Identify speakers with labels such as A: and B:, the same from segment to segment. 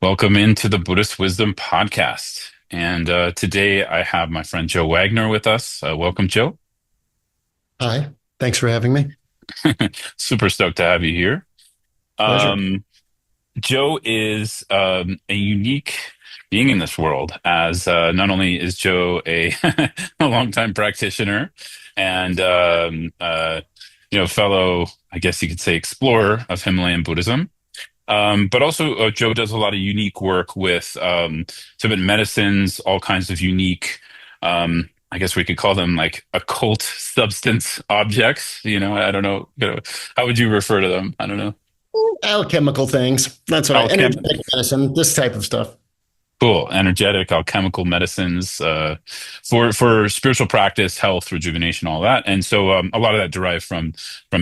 A: Welcome into the Buddhist Wisdom Podcast. And today I have my friend Joe Wagner with us. Welcome, Joe.
B: Hi, thanks for having me.
A: Super stoked to have you here.
B: Pleasure.
A: Um, Joe is a unique being in this world, as not only is Joe a, a longtime practitioner and fellow, I guess you could say, explorer of Himalayan Buddhism. But also, Joe does a lot of unique work with Tibetan medicines, all kinds of unique, I guess we could call them like occult substance objects. I don't know. How would you refer to them? I don't know.
B: Alchemical things. That's what
A: Alchem,
B: energetic medicine, this type of stuff.
A: cool, energetic, alchemical medicines for spiritual practice, health, rejuvenation, all that. And so a lot of that derived from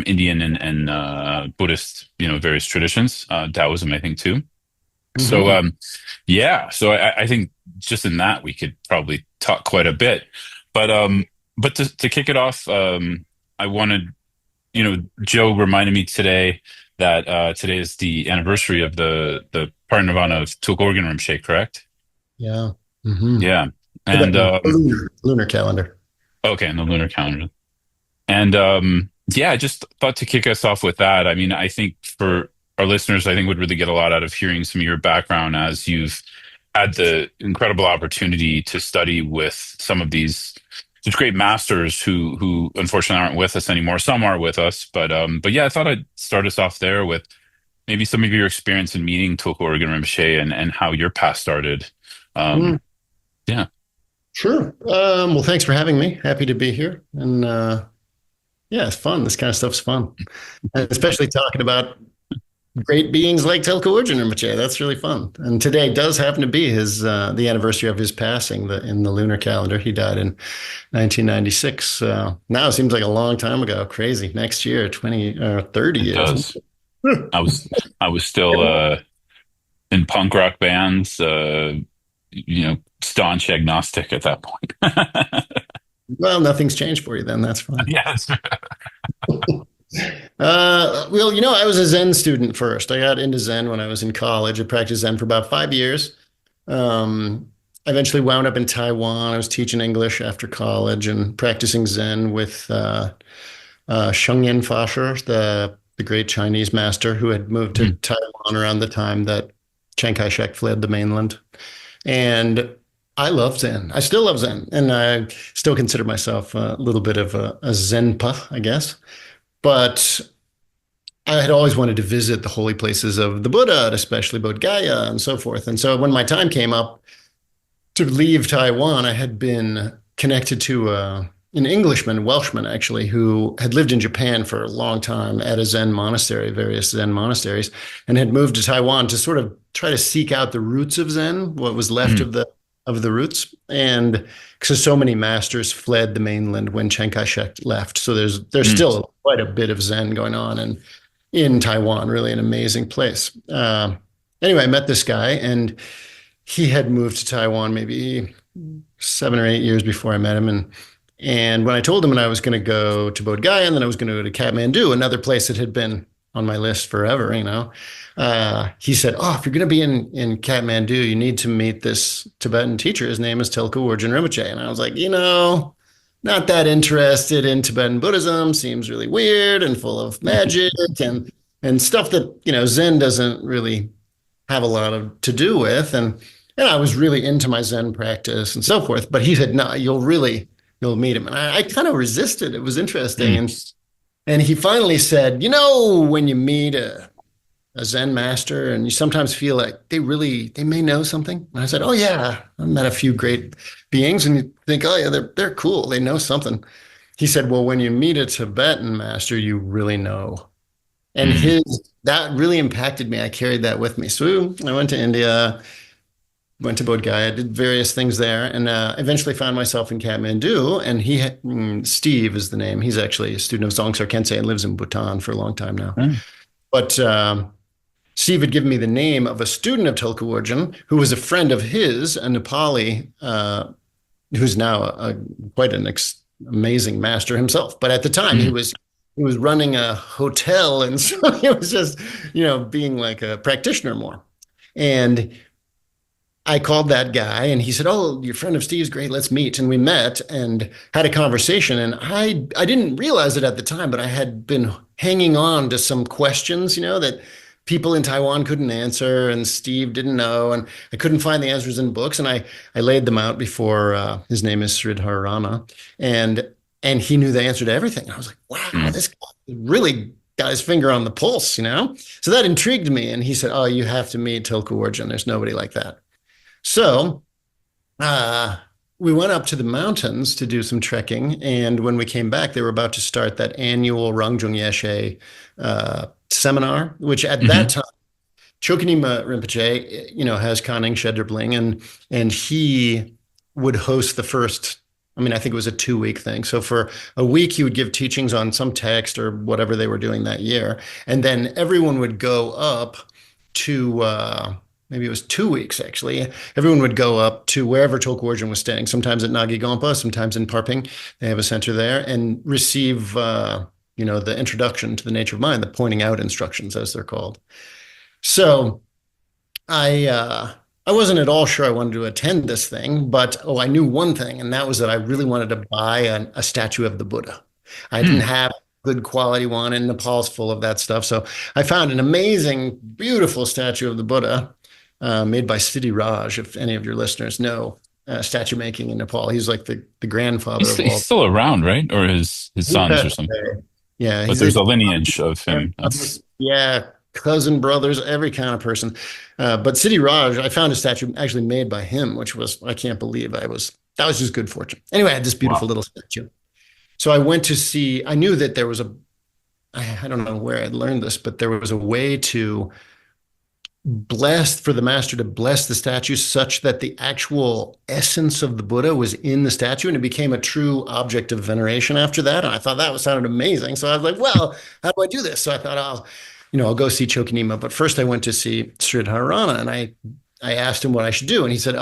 A: Indian and Buddhist, various traditions, Taoism, I think too. So,
B: Hmm.
A: yeah, so I think just in that we could probably talk quite a bit. But to kick it off, I wanted, Joe reminded me today that today is the anniversary of the Parinirvana of Tulku Urgyen Rinpoche, correct?
B: Yeah. Hmm.
A: Yeah, and
B: Tibetan lunar calendar.
A: okay, and the lunar calendar, and yeah, I just thought to kick us off with that. I mean, I think for our listeners, I think would really get a lot out of hearing some of your background as you've had the incredible opportunity to study with some of these great masters who unfortunately aren't with us anymore. Some are with us, but yeah, I thought I'd start us off there with maybe some of your experience in meeting Tulku Urgyen Rinpoche and how your path started.
B: Mm,
A: Um, yeah,
B: sure. Well, thanks for having me. Happy to be here. And yeah, it's fun. This kind of stuff's fun. And especially talking about great beings like Tulku Urgyen Rinpoche. That's really fun. And today does happen to be his the anniversary of his passing in the lunar calendar. He died in 1996. Now it seems like a long time ago. Crazy. Next year, 20 30
A: it
B: years.
A: does. I was I was still in punk rock bands, staunch agnostic at that point.
B: Well, nothing's changed for you then. That's fine.
A: Yes.
B: Well, I was a Zen student first. I got into Zen when I was in college. I practiced Zen for about 5 years. I eventually wound up in Taiwan. I was teaching English after college and practicing Zen with Shengyen Fasher, the great Chinese master who had moved to Taiwan around the time that Chiang Kai-shek fled the mainland. And I love Zen. I still love Zen, and I still consider myself a little bit of a Zenpa, I guess. But I had always wanted to visit the holy places of the Buddha, especially Bodh Gaya and so forth. And so when my time came up to leave Taiwan, I had been connected to an Englishman, Welshman actually, who had lived in Japan for a long time at a Zen monastery, various Zen monasteries, and had moved to Taiwan to sort of try to seek out the roots of Zen, what was left
A: Mm,
B: of the roots. And because so many masters fled the mainland when Chiang Kai-shek left, so there's
A: mm,
B: still quite a bit of Zen going on in Taiwan, really an amazing place. Anyway, I met this guy, and he had moved to Taiwan maybe 7 or 8 years before I met him, and when I told him that I was going to go to Bodh Gaya and then I was going to go to Kathmandu, another place that had been on my list forever, he said, "Oh, if you're going to be in Kathmandu, you need to meet this Tibetan teacher. His name is Tulku Urgyen Rinpoche." And I was like, not that interested in Tibetan Buddhism. Seems really weird and full of magic and stuff that Zen doesn't really have a lot of to do with. And I was really into my Zen practice and so forth. But he said, "No, you'll meet him." And I kind of resisted. It was interesting.
A: mm,
B: And he finally said, when you meet a Zen master and you sometimes feel like they may know something. And I said, "Oh yeah, I've met a few great beings," and you think, "Oh yeah, they're cool. They know something." He said, "Well, when you meet a Tibetan master, you really know." And
A: mm,
B: his that really impacted me. I carried that with me. So I went to India, went to Bodh Gaya, did various things there, and eventually found myself in Kathmandu. And Steve is the name. He's actually a student of Dzongkar Khyentse and lives in Bhutan for a long time now.
A: mm,
B: But Steve had given me the name of a student of Tulku Urgyen who was a friend of his, a Nepali, who's now quite an amazing master himself. But at the time, he
A: mm,
B: was he was running a hotel, and so he was just being like a practitioner more. And I called that guy and he said, "Oh, your friend of Steve's great. Let's meet." And we met and had a conversation. And I didn't realize it at the time, but I had been hanging on to some questions, that people in Taiwan couldn't answer and Steve didn't know. And I couldn't find the answers in books. And I laid them out before his name is Sridhar Rana. And he knew the answer to everything. I was like, wow,
A: Mm.
B: this guy really got his finger on the pulse. So that intrigued me. And he said, "Oh, you have to meet Tulku Urgyen. There's nobody like that." So uh, we went up to the mountains to do some trekking. And when we came back, they were about to start that annual Rangjung Yeshe seminar, which at that
A: Hmm.
B: time, Chokanima Rinpoche, has Kaning Shedrbling, and he would host the first. I mean, I think it was a 2 week thing. So for a week, he would give teachings on some text or whatever they were doing that year, and then everyone would go up to maybe it was 2 weeks actually. Everyone would go up to wherever Tulku Urgyen was staying. Sometimes at Nagi Gompa, sometimes in Parping. They have a center there, and receive the introduction to the nature of mind, the pointing out instructions as they're called. So I I wasn't at all sure I wanted to attend this thing, but I knew one thing, and that was that I really wanted to buy a statue of the Buddha. I didn't
A: Mm.
B: have a good quality one, and Nepal's full of that stuff. So I found an amazing, beautiful statue of the Buddha made by Siddhi Raj, if any of your listeners know statue making in Nepal. He's like the grandfather of
A: He's
B: all.
A: still around, right? Or his
B: He
A: sons or
B: passed
A: something.
B: away. Yeah,
A: But
B: he's
A: there's
B: a
A: a lineage of him. That's
B: yeah, cousin, brothers, every kind of person. But Siddhi Raj, I found a statue actually made by him, which was I can't believe that was just good fortune. Anyway, I had this beautiful
A: wow.
B: little statue. So I went to see. I knew that there was I don't know where I'd learned this, but there was a way to blessed for the master to bless the statue such that the actual essence of the Buddha was in the statue and it became a true object of veneration after that. And I thought that sounded amazing. So I was like, well, how do I do this? So I thought I'll go see Chokanima. But first I went to see Sridhar Rana and I asked him what I should do. And he said,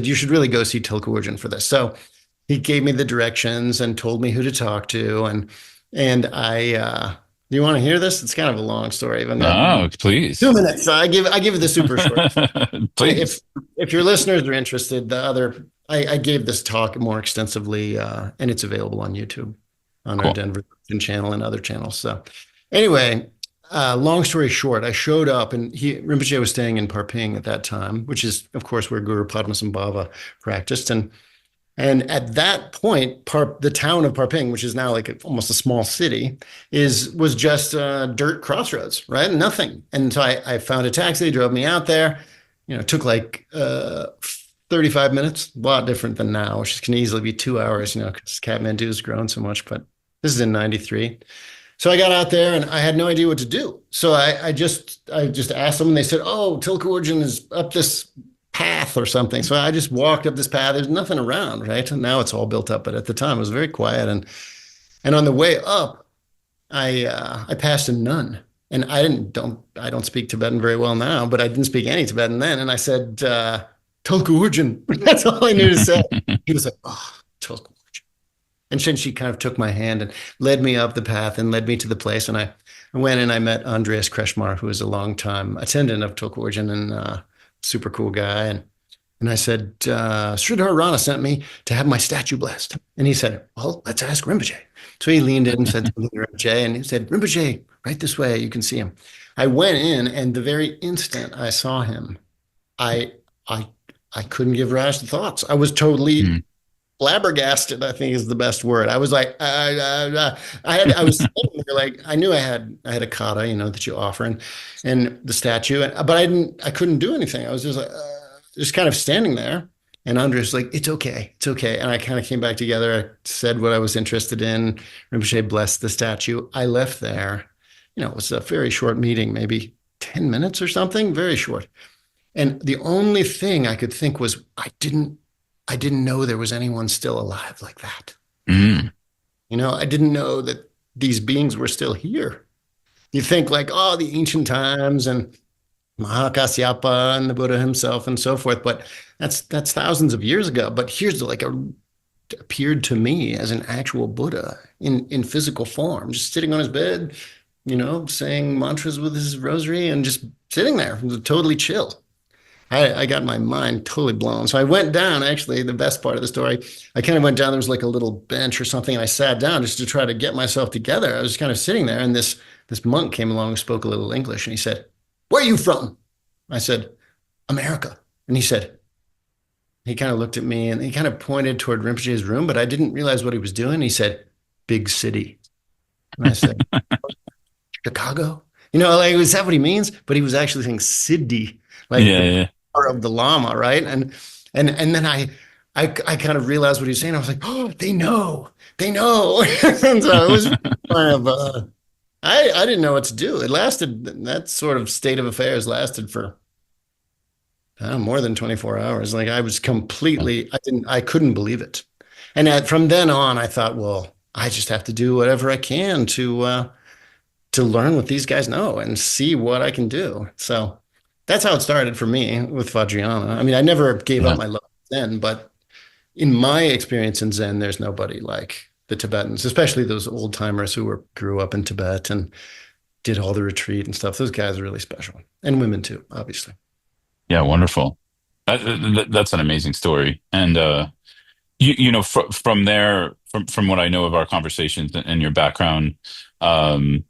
B: you should really go see Tulku Urgyen for this. So he gave me the directions and told me who to talk to. And do you want to hear this? It's kind of a long story. I've got
A: Oh,
B: 2
A: please.
B: minutes. So I give it the super short. If
A: Please.
B: if your listeners are interested, I gave this talk more extensively, and it's available on YouTube, on our
A: Cool.
B: Denver channel and other channels. So anyway, long story short, I showed up, and Rinpoche was staying in Parping at that time, which is of course where Guru Padmasambhava practiced, and at that point, the town of Parping, which is now like almost a small city, was just dirt crossroads, right? Nothing. And so I found a taxi, drove me out there. It took like 35 minutes, a lot different than now, which can easily be 2 hours, because Kathmandu has grown so much. But this is in '93. So I got out there and I had no idea what to do. So I just asked them and they said, "Oh, Tulku Urgyen is up this path or something." So I just walked up this path. There's nothing around, right? And now it's all built up, but at the time it was very quiet. And on the way up, I passed a nun, and I don't speak Tibetan very well now, but I didn't speak any Tibetan then. And I said, "Tulku Urgyen." That's all I knew to say. He was like, "Oh, Tulku Urgyen." And then she kind of took my hand and led me up the path and led me to the place. And I went and I met Andreas Kreshmar, who is a longtime attendant of Tulku Urgyen and super cool guy. And I said, Sridhar Rana sent me to have my statue blessed. And he said, "Well, let's ask Rinpoche." So he leaned in and said to Rinpoche, and he said, "Rinpoche, right this way, you can see him." I went in, and the very instant I saw him, I I I couldn't give rise to thoughts. I was totally
A: Mm.
B: flabbergasted, I think is the best word. I was like, I was sitting there like, I knew I had a kata, that you offer and the statue, but I couldn't do anything. I was just like, just kind of standing there. And Andres like, "It's okay. It's okay." And I kind of came back together. I said what I was interested in. Rinpoche blessed the statue. I left there. It was a very short meeting, maybe 10 minutes or something, very short. And the only thing I could think was I didn't know there was anyone still alive like that.
A: Mm.
B: I didn't know that these beings were still here. You think like, oh, the ancient times and Mahakasyapa and the Buddha himself and so forth, but that's thousands of years ago. But here's like appeared to me as an actual Buddha in physical form, just sitting on his bed, saying mantras with his rosary and just sitting there, totally chill. I got my mind totally blown. So I went down, actually, the best part of the story, I kind of went down, there was like a little bench or something, and I sat down just to try to get myself together. I was kind of sitting there, and this monk came along and spoke a little English, and he said, "Where are you from?" I said, "America." And he kind of looked at me and he kind of pointed toward Rinpoche's room, but I didn't realize what he was doing. He said, "Big city." And I said, "Chicago?" Like, is that what he means? But he was actually saying Siddhi, like
A: Yeah,
B: the
A: yeah,
B: power of the Lama, right? And then I kind of realized what he was saying. I was like, "Oh, they know." And so it was kind of I didn't know what to do. It lasted, that sort of state of affairs lasted for more than 24 hours. Like, I was
A: yeah.
B: completely, I couldn't believe it. And from then on, I thought, well, I just have to do whatever I can to learn what these guys know and see what I can do. So that's how it started for me with Vajrayana. I mean, I never gave up
A: Yeah.
B: my love of Zen, but in my experience in Zen, there's nobody like the Tibetans, especially those old timers grew up in Tibet and did all the retreat and stuff. Those guys are really special, and women too, obviously.
A: Yeah, wonderful. That's an amazing story. And from there, from what I know of our conversations and your background, um,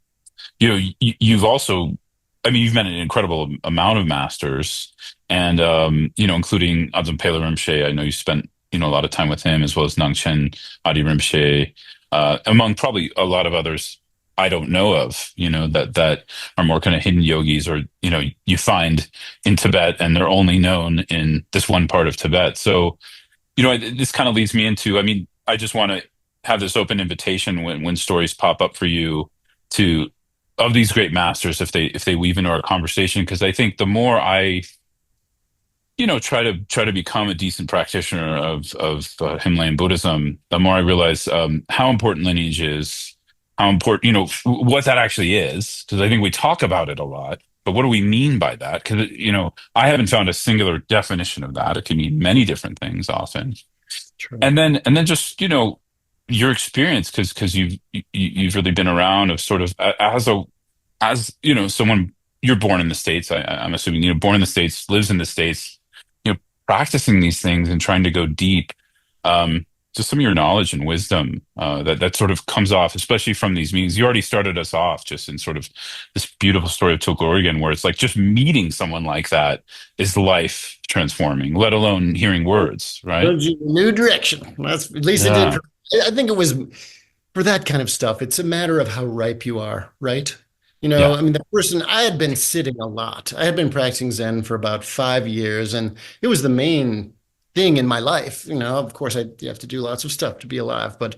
A: you've also, I mean, you've met an incredible amount of masters, and including Adzon Pela Rinpoche. I know you spent a lot of time with him, as well as Nangchen Adi Rinpoche, among probably a lot of others I don't know of. That are more kind of hidden yogis, or you find in Tibet, and they're only known in this one part of Tibet. So this kind of leads me into, I mean, I just want to have this open invitation when stories pop up for you to of these great masters, if they weave into our conversation, because I think the more I try to become a decent practitioner of Himalayan Buddhism, the more I realize how important lineage is, how important what that actually is, because I think we talk about it a lot, but what do we mean by that? Because I haven't found a singular definition of that. It can mean many different things often.
B: True.
A: And then just your experience, because you've really been around, of sort of as someone, you're born in the States. I'm assuming born in the States, lives in the States, practicing these things and trying to go deep. Um, just some of your knowledge and wisdom that sort of comes off, especially from these meetings. You already started us off just in sort of this beautiful story of Tulku Urgyen, where it's like just meeting someone like that is life transforming, let alone hearing words, right?
B: Gives you a new direction. That's at least it did
A: Yeah,
B: for I think it was for that kind of stuff. It's a matter of how ripe you are, right?
A: yeah,
B: I mean, the person I had been sitting a lot. I had been practicing Zen for about 5 years, and it was the main thing in my life. Of course, you have to do lots of stuff to be alive, but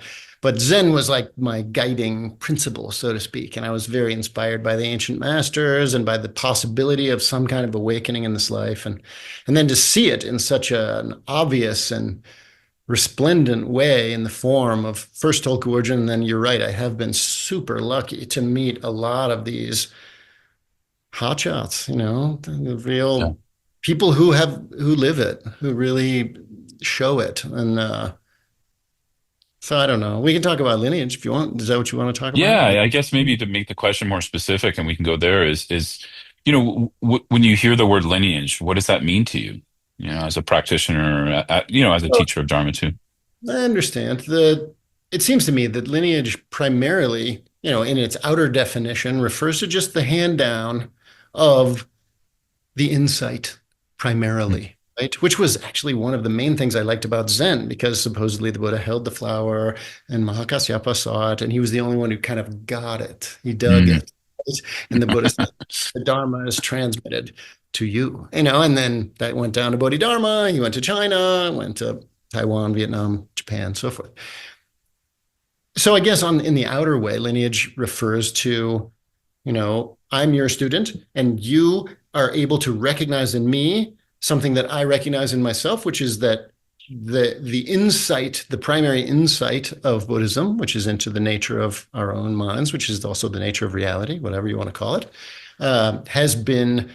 B: Zen was like my guiding principle, so to speak. And I was very inspired by the ancient masters and by the possibility of some kind of awakening in this life, and then to see it in such an obvious and resplendent way in the form of first Tulku Urgyen, and then you're right, I have been super lucky to meet a lot of these hotshots, the
A: yeah.
B: real people who live it, who really show it. And so I don't know. We can talk about lineage if you want. Is that what you want to talk about?
A: Yeah, I guess maybe to make the question more specific, and we can go there, is when you hear the word lineage, what does that mean to you? As a practitioner, as a
B: Well,
A: teacher of Dharma too.
B: I understand. It seems to me that lineage primarily, in its outer definition, refers to just the hand down of the insight primarily, right? Which was actually one of the main things I liked about Zen, because supposedly the Buddha held the flower and Mahakasyapa saw it, and he was the only one who kind of got it. He dug
A: Mm.
B: it. Right? And the Buddha said, the Dharma is transmitted to you, and then that went down to Bodhidharma. He went to China, went to Taiwan, Vietnam, Japan, so forth. So I guess in the outer way, lineage refers to, I'm your student, and you are able to recognize in me something that I recognize in myself, which is that the insight, the primary insight of Buddhism, which is into the nature of our own minds, which is also the nature of reality, whatever you want to call it, has been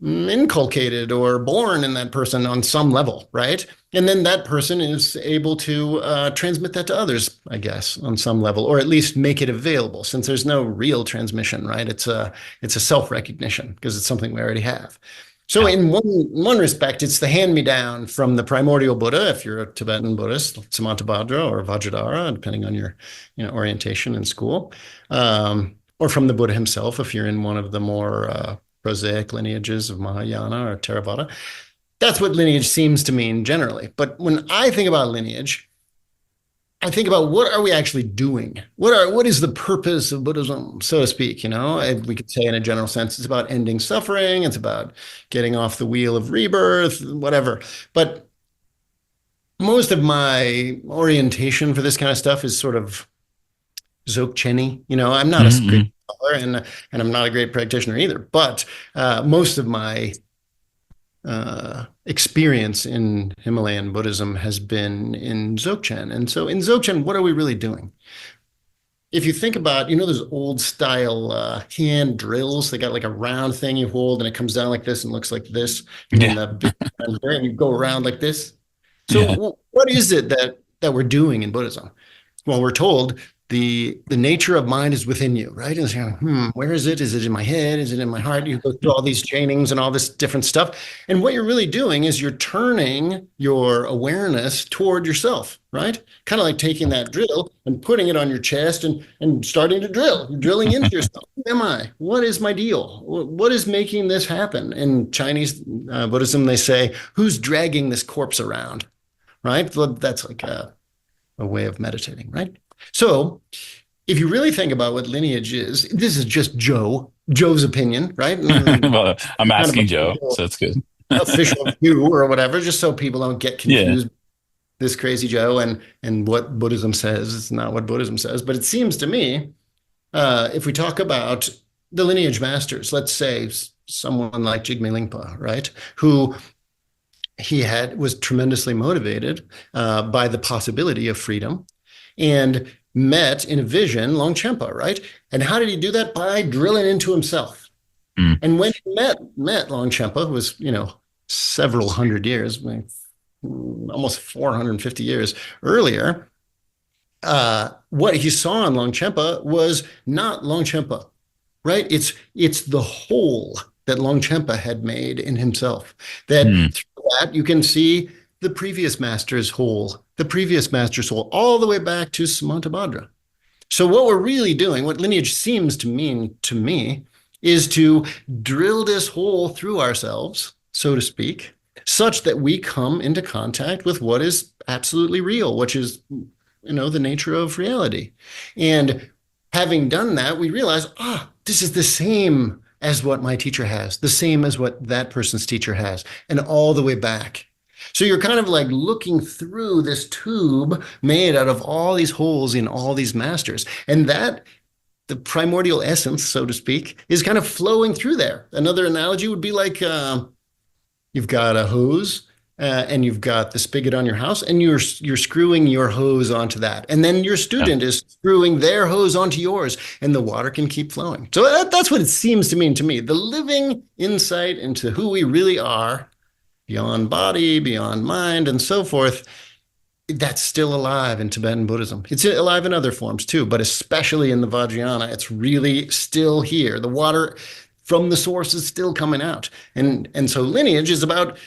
B: inculcated or born in that person on some level, right? And then that person is able to transmit that to others, I guess, on some level, or at least make it available, since there's no real transmission, right? It's a self recognition because it's something we already have. So
A: Yeah.
B: in one respect, it's the hand-me-down from the primordial Buddha, if you're a Tibetan Buddhist, Samantabhadra or Vajradhara, depending on your orientation in school, or from the Buddha himself, if you're in one of the more prosaic lineages of Mahayana or Theravada. That's what lineage seems to mean generally. But when I think about lineage, I think about what are we actually doing? What is the purpose of Buddhism, so to speak? We could say in a general sense, it's about ending suffering, it's about getting off the wheel of rebirth, whatever. But most of my orientation for this kind of stuff is sort of Dzogchen-y. I'm not a great
A: Hmm.
B: scholar and I'm not a great practitioner either. But most of my experience in Himalayan Buddhism has been in Dzogchen. And so in Dzogchen, what are we really doing? If you think about, those old style hand drills, they got like a round thing you hold and it comes down like this and looks like this. And then
A: Yeah.
B: the big and you go around like this. So
A: Yeah.
B: what is it that we're doing in Buddhism? Well, we're told the nature of mind is within you, right? And it's kind of, where is it? Is it in my head? Is it in my heart? You go through all these trainings and all this different stuff. And what you're really doing is you're turning your awareness toward yourself, right? Kind of like taking that drill and putting it on your chest and starting to drill. You're drilling into yourself. Who am I? What is my deal? What is making this happen? In Chinese Buddhism, they say, who's dragging this corpse around? Right? Well, that's like a way of meditating, right? So if you really think about what lineage is, this is just Joe's opinion, right?
A: Well, I'm
B: Kind of
A: asking Joe, so it's good.
B: official view or whatever, just so people don't get
A: Yeah.
B: confused. This crazy Joe and what Buddhism says. It's not what Buddhism says, but it seems to me, if we talk about the lineage masters, let's say someone like Jigme Lingpa, right, who he had was tremendously motivated by the possibility of freedom and met in a vision Longchenpa, right? And how did he do that? By drilling into himself.
A: Mm.
B: And when he met Longchenpa, who was, several hundred years, almost 450 years earlier, what he saw in Longchenpa was not Longchenpa, right? It's the whole that Longchenpa had made in himself. That
A: Mm.
B: through that you can see the previous master's whole, all the way back to Samantabhadra. So what we're really doing, what lineage seems to mean to me, is to drill this hole through ourselves, so to speak, such that we come into contact with what is absolutely real, which is, the nature of reality. And having done that, we realize, this is the same as what my teacher has, the same as what that person's teacher has, and all the way back. So you're kind of like looking through this tube made out of all these holes in all these masters. And that, the primordial essence, so to speak, is kind of flowing through there. Another analogy would be like you've got a hose and you've got the spigot on your house and you're screwing your hose onto that. And then your
A: Yeah.
B: student is screwing their hose onto yours and the water can keep flowing. So that's what it seems to mean to me. The living insight into who we really are beyond body, beyond mind, and so forth, that's still alive in Tibetan Buddhism. It's alive in other forms too, but especially in the Vajrayana, it's really still here. The water from the source is still coming out. And so lineage is about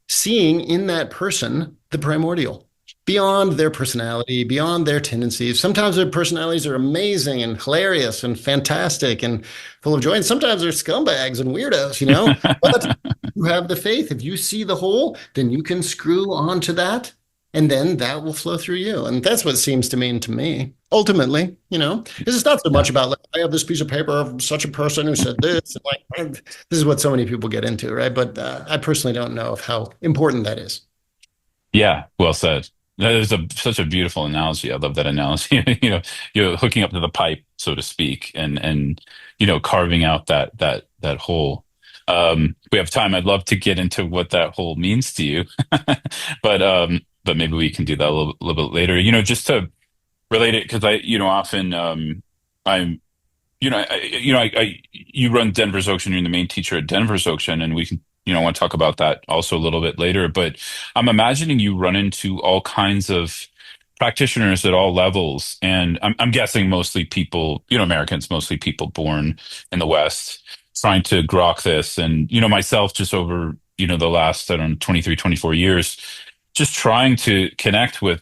B: seeing in that person the primordial, beyond their personality, beyond their tendencies. Sometimes their personalities are amazing and hilarious and fantastic and full of joy. And sometimes they're scumbags and weirdos. But you have the faith. If you see the whole, then you can screw onto that. And then that will flow through you. And that's what it seems to mean to me. Ultimately, because it's not so
A: Yeah.
B: much about like, I have this piece of paper of such a person who said this. And like, this is what so many people get into, right? But I personally don't know of how important that is.
A: Yeah. Well said. That is such a beautiful analogy. I love that analogy. You're hooking up to the pipe, so to speak, and carving out that hole. We have time. I'd love to get into what that hole means to you, but maybe we can do that a little bit later. Just to relate it, because often I'm you run Denver Dzogchen, you're the main teacher at Denver Dzogchen, and we can, I want to talk about that also a little bit later. But I'm imagining you run into all kinds of practitioners at all levels, and I'm guessing mostly people, Americans, mostly people born in the West. trying to grok this. And, myself just over, the last, I don't know, 23, 24 years, just trying to connect with,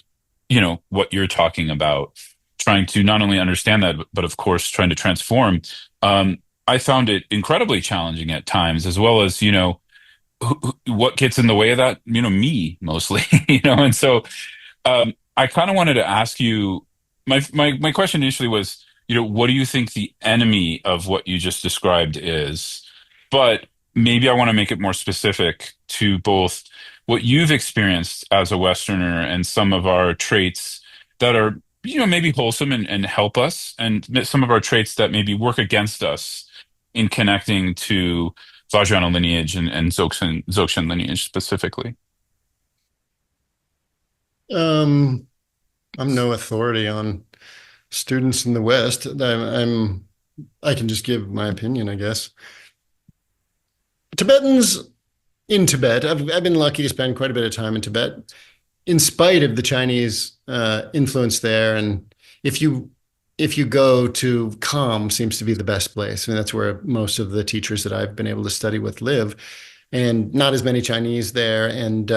A: what you're talking about, trying to not only understand that, but of course, trying to transform. I found it incredibly challenging at times, as well as, what gets in the way of that, me mostly, and so I kind of wanted to ask you, my question initially was, what do you think the enemy of what you just described is? But maybe I want to make it more specific to both what you've experienced as a Westerner and some of our traits that are, maybe wholesome and help us, and some of our traits that maybe work against us in connecting to Vajrayana lineage and Dzogchen lineage specifically.
B: Um, I'm no authority on students in the West. I can just give my opinion, I guess. Tibetans in Tibet, I've been lucky to spend quite a bit of time in Tibet, in spite of the Chinese influence there. And if you if you go to Calm, seems to be the best place. I mean, that's where most of the teachers that I've been able to study with live, and not as many Chinese there, and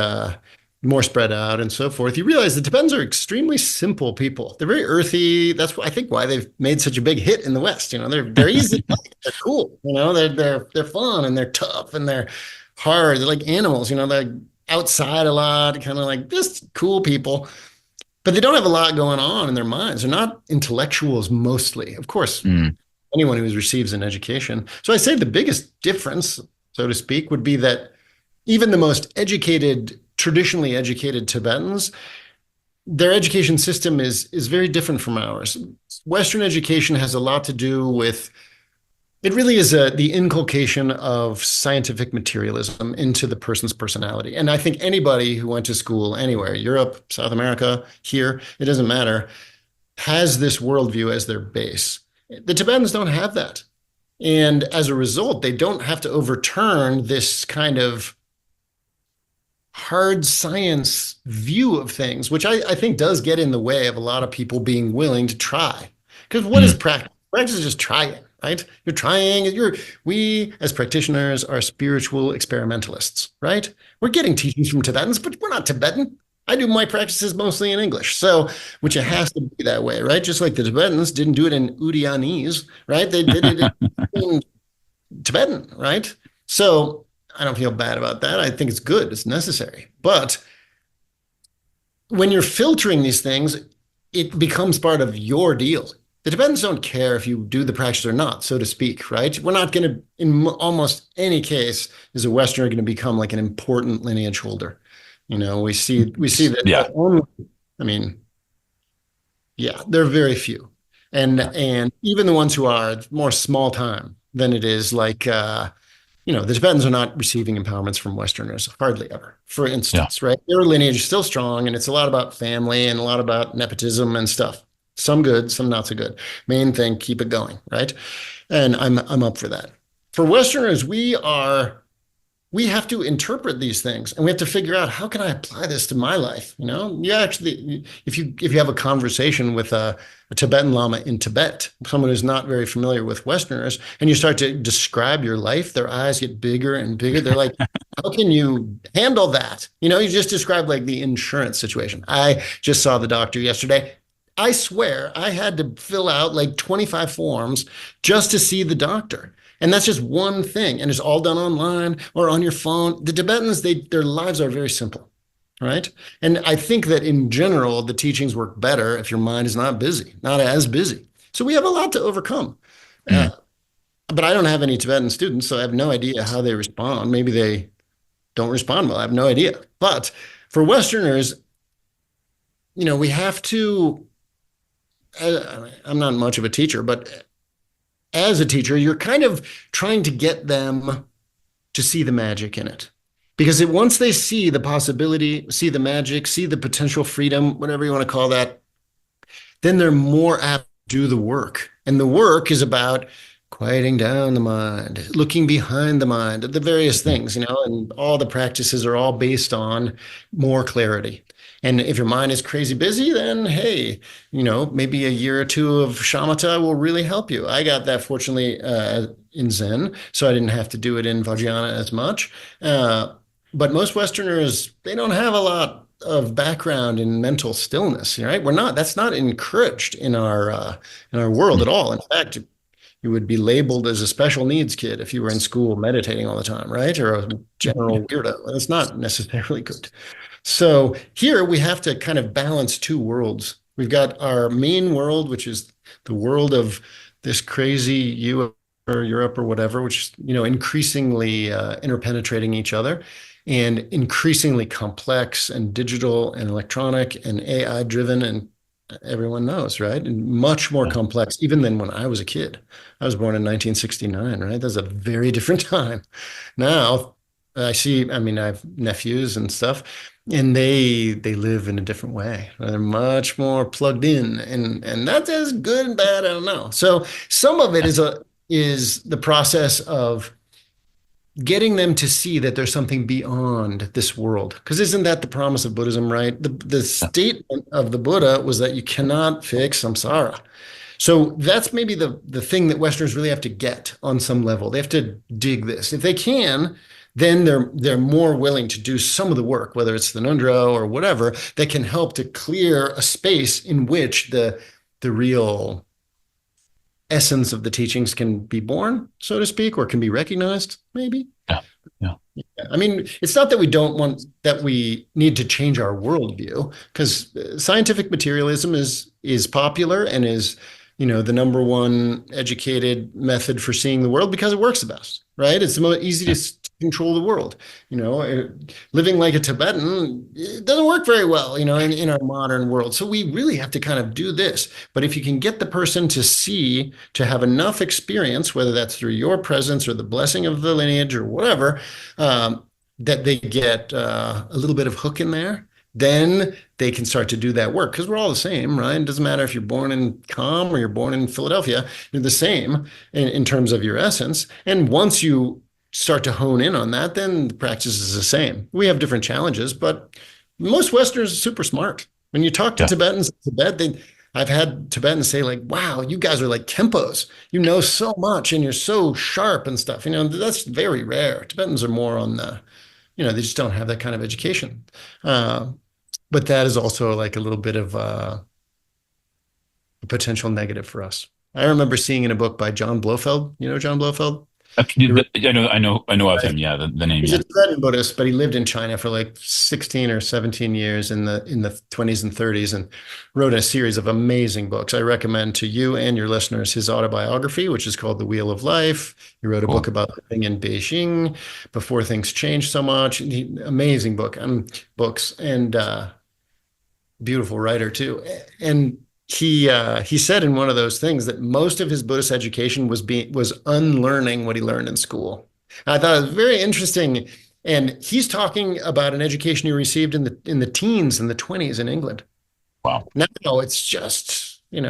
B: more spread out and so forth. You realize the Tibetans are extremely simple people. They're very earthy. That's I think why they've made such a big hit in the West. You know, they're easy, to like, they're cool. You know, they're fun and they're tough and they're hard. They're like animals. You know, they're outside a lot, kind of like just cool people. But they don't have a lot going on in their minds. They're not intellectuals mostly. Of course,
A: Mm,
B: anyone who receives an education. So I say the biggest difference, so to speak, would be that even the most educated, traditionally educated Tibetans, their education system is very different from ours. Western education has a lot to do with it really is the inculcation of scientific materialism into the person's personality. And I think anybody who went to school anywhere, Europe, South America, here, it doesn't matter, has this worldview as their base. The Tibetans don't have that. And as a result, they don't have to overturn this kind of hard science view of things, which I think does get in the way of a lot of people being willing to try. Because what is
A: mm,
B: practice? Practice is just trying, right? You're trying, we as practitioners are spiritual experimentalists, right? We're getting teachings from Tibetans, but we're not Tibetan. I do my practices mostly in English. So, which it has to be that way, right? Just like the Tibetans didn't do it in Udyanese, right? They did it in Tibetan, right? So I don't feel bad about that. I think it's good. It's necessary. But when you're filtering these things, it becomes part of your deal. The Tibetans don't care if you do the practice or not, so to speak, right? We're not going to, in almost any case, is a Westerner going to become like an important lineage holder. You know, we see that
A: yeah,
B: only, I mean, yeah, there are very few. And even the ones who are more small time than it is like the Tibetans are not receiving empowerments from Westerners, hardly ever, for
A: yeah.
B: instance, right? Their lineage is still strong, and it's a lot about family and a lot about nepotism and stuff. Some good, some not so good. Main thing, keep it going, right? And I'm up for that. For Westerners, we have to interpret these things and we have to figure out how can I apply this to my life. You know, you actually, if you have a conversation with a Tibetan Lama in Tibet, someone who's not very familiar with Westerners, and you start to describe your life, their eyes get bigger and bigger. They're like, how can you handle that? You know, you just described like the insurance situation. I just saw the doctor yesterday. I swear I had to fill out like 25 forms just to see the doctor. And that's just one thing. And it's all done online or on your phone. The Tibetans, their lives are very simple, right? And I think that in general, the teachings work better if your mind is not busy, not as busy. So we have a lot to overcome. Uh,
A: Mm,
B: but I don't have any Tibetan students, so I have no idea how they respond. Maybe they don't respond well. I have no idea. But for Westerners, we have to. I'm not much of a teacher, but as a teacher, you're kind of trying to get them to see the magic in it. Because once they see the possibility, see the magic, see the potential freedom, whatever you want to call that, then they're more apt to do the work. And the work is about quieting down the mind, looking behind the mind, the various things, and all the practices are all based on more clarity. And if your mind is crazy busy, then hey, maybe a year or two of shamatha will really help you. I got that fortunately in Zen, so I didn't have to do it in Vajrayana as much. But most Westerners, they don't have a lot of background in mental stillness, right? That's not encouraged in our world at all. In fact, you would be labeled as a special needs kid if you were in school meditating all the time, right? Or a general weirdo. That's not necessarily good. So here we have to kind of balance two worlds. We've got our main world, which is the world of this crazy you or Europe or whatever, which increasingly interpenetrating each other and increasingly complex and digital and electronic and AI driven and everyone knows, right? And much more
A: Yeah.
B: complex even than when I was a kid. I was born in 1969, right? That's a very different time. Now I mean, I have nephews and stuff, and they live in a different way. They're much more plugged in, and that's as good and bad. I don't know. So some of it is the process of getting them to see that there's something beyond this world. Because isn't that the promise of Buddhism, right? The statement of the Buddha was that you cannot fix samsara. So that's maybe the thing that Westerners really have to get on some level. They have to dig this. If they can, then they're more willing to do some of the work, whether it's the Nundro or whatever, that can help to clear a space in which the real essence of the teachings can be born, so to speak, or can be recognized, maybe.
A: Yeah. Yeah.
B: I mean, it's not that we need to change our worldview, because scientific materialism is popular and is, the number one educated method for seeing the world because it works the best, right? It's the most easy
A: Yeah.
B: to control the world. Living like a Tibetan, it doesn't work very well, in our modern world. So we really have to kind of do this. But if you can get the person to see, to have enough experience, whether that's through your presence or the blessing of the lineage or whatever, that they get a little bit of hook in there, then they can start to do that work because we're all the same, right? It doesn't matter if you're born in Com or you're born in Philadelphia, you're the same in terms of your essence. And once you start to hone in on that, then the practice is the same. We have different challenges, but most Westerners are super smart. When you talk to
A: Yeah.
B: Tibetans in Tibet, I've had Tibetans say like, wow, you guys are like Kempos. You know so much and you're so sharp and stuff. That's very rare. Tibetans are more on they just don't have that kind of education. Uh, but that is also like a little bit of a potential negative for us. I remember seeing in a book by John Blofeld. You know John Blofeld? He wrote,
A: I know of him. Yeah. The name.
B: he's
A: Yeah.
B: a Tibetan Buddhist, but he lived in China for like 16 or 17 years in the 20s and 30s and wrote a series of amazing books. I recommend to you and your listeners his autobiography, which is called The Wheel of Life. He wrote a book
A: Cool.
B: about living in Beijing before things changed so much. Amazing books and beautiful writer too. And he said in one of those things that most of his Buddhist education was unlearning what he learned in school. I thought it was very interesting. And he's talking about an education he received in the teens and the 20s in England.
A: Wow.
B: Now it's just, we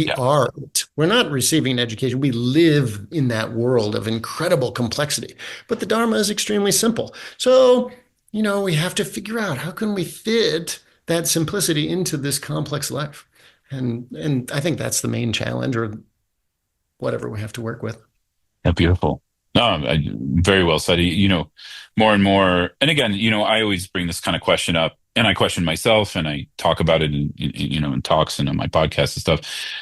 A: Yeah.
B: are it. We're not receiving an education. We live in that world of incredible complexity. But the Dharma is extremely simple. So, we have to figure out how can we fit that simplicity into this complex life. And I think that's the main challenge or whatever we have to work with.
A: Yeah, beautiful. No, very well said. More and more, and again, I always bring this kind of question up, and I question myself, and I talk about it in talks and on my podcast and stuff.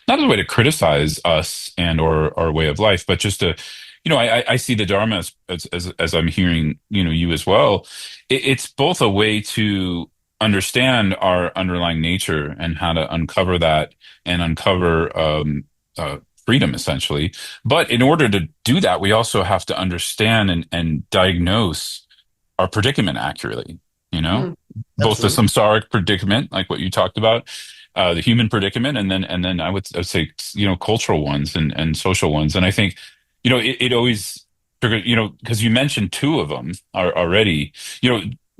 A: Not as a way to criticize us and or our way of life, but just to, I see the Dharma as I'm hearing, you as well. It's both a way to understand our underlying nature and how to uncover that and uncover freedom essentially. But in order to do that, we also have to understand and diagnose our predicament accurately, you know,
B: Mm,
A: both the
B: absolutely.
A: samsaric predicament, like what you talked about, the human predicament, and then I would say, cultural ones and social ones. And I think, it always triggered, because you mentioned two of them already,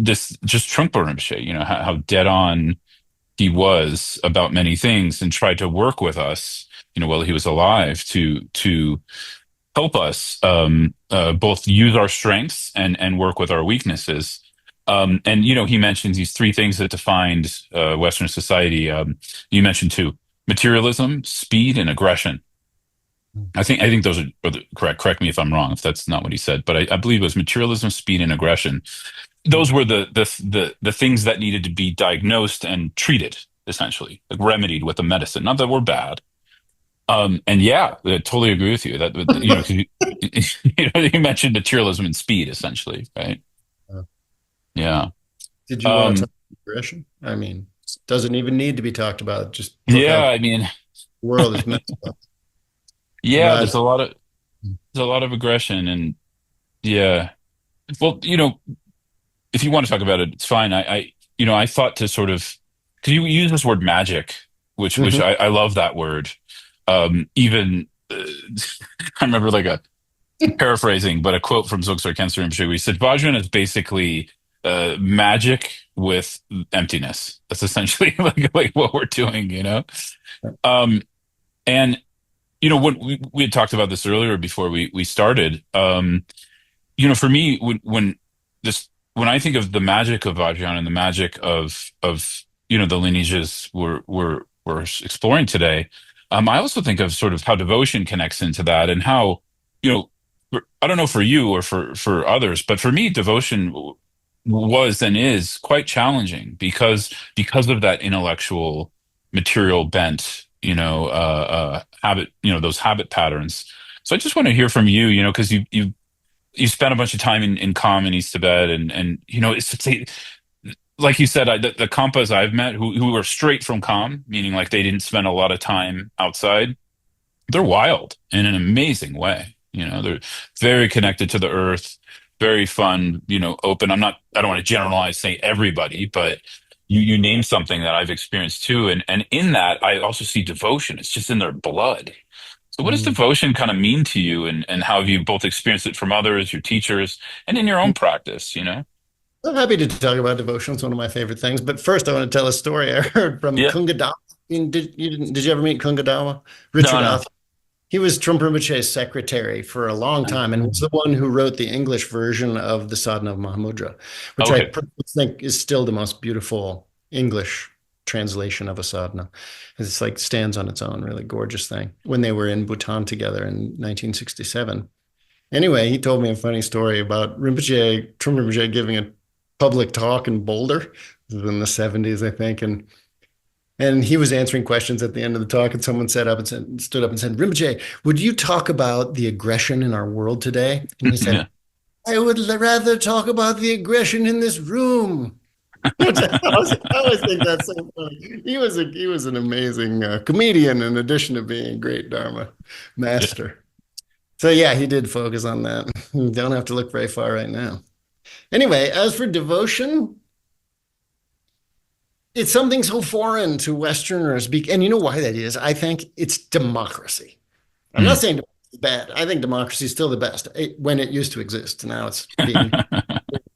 A: this just Trungpa Rinpoche, how dead on he was about many things and tried to work with us, while he was alive to help us both use our strengths and work with our weaknesses. And he mentions these three things that defined Western society. You mentioned two: materialism, speed, and aggression. I think those are correct. Correct me if I'm wrong, if that's not what he said, but I believe it was materialism, speed, and aggression. Those were the things that needed to be diagnosed and treated, essentially, like remedied with a medicine. Not that we're bad. And yeah, I totally agree with you that, 'cause you mentioned materialism and speed, essentially, right?
B: Uh,
A: Yeah.
B: Did you want to talk
A: Um,
B: about aggression? I mean, doesn't even need to be talked about. Just look
A: yeah,
B: out.
A: I mean,
B: The world is messed up.
A: yeah,
B: Rise.
A: there's a lot of aggression and yeah. Well, if you want to talk about it, it's fine. I thought to sort of, because you use this word magic, which
B: Mhm.
A: I love that word. Even I remember like a paraphrasing, but a quote from Dzogchen Khyentse Rinpoche, where he said, "Vajra is basically magic with emptiness. That's essentially like what we're doing." Um, and when we had talked about this earlier before we started. For me, when I think of the magic of Vajrayana and the magic of the lineages we're exploring today, I also think of sort of how devotion connects into that and how you know I don't know for you or for others, but for me, devotion was and is quite challenging because of that intellectual material bent, habit, those habit patterns. So I just want to hear from you, because you spent a bunch of time in Kham in East Tibet, and like you said, the Kampas I've met who are straight from Kham, meaning like they didn't spend a lot of time outside. They're wild in an amazing way. They're very connected to the earth, very fun. Open. I don't want to generalize, say everybody, but you name something that I've experienced too, and in that I also see devotion. It's just in their blood. So what does
B: Mm.
A: devotion kind of mean to you and how have you both experienced it from others, your teachers, and in your own practice?
B: I'm happy to talk about devotion. It's one of my favorite things. But first, I want to tell a story I heard from
A: Yeah.
B: Kungadawa. Did you ever meet Kungadawa?
A: No,
B: Richard
A: no.
B: Arthur. He was Trungpa Rinpoche's secretary for a long time and was
A: Um,
B: the one who wrote the English version of the Sadhana of Mahamudra, which I
A: okay.
B: personally think is still the most beautiful English translation of a sadhana. It's like stands on its own, really gorgeous thing. When they were in Bhutan together in 1967. Anyway, he told me a funny story about Trungpa Rinpoche giving a public talk in Boulder. This was in the 70s, I think, and he was answering questions at the end of the talk, and someone stood up and said, Rinpoche, would you talk about the aggression in our world today? And he said,
A: Yeah.
B: I would rather talk about the aggression in this room. I always think that's so funny. He was an amazing comedian in addition to being a great Dharma
A: Yeah.
B: master. So yeah, he did focus on that. You don't have to look very far right now. Anyway, as for devotion, it's something so foreign to Westerners. And you know why that is? I think it's democracy. I'm not
A: Mm.
B: saying democracy is bad. I think democracy is still the best when it used to exist. Now it's being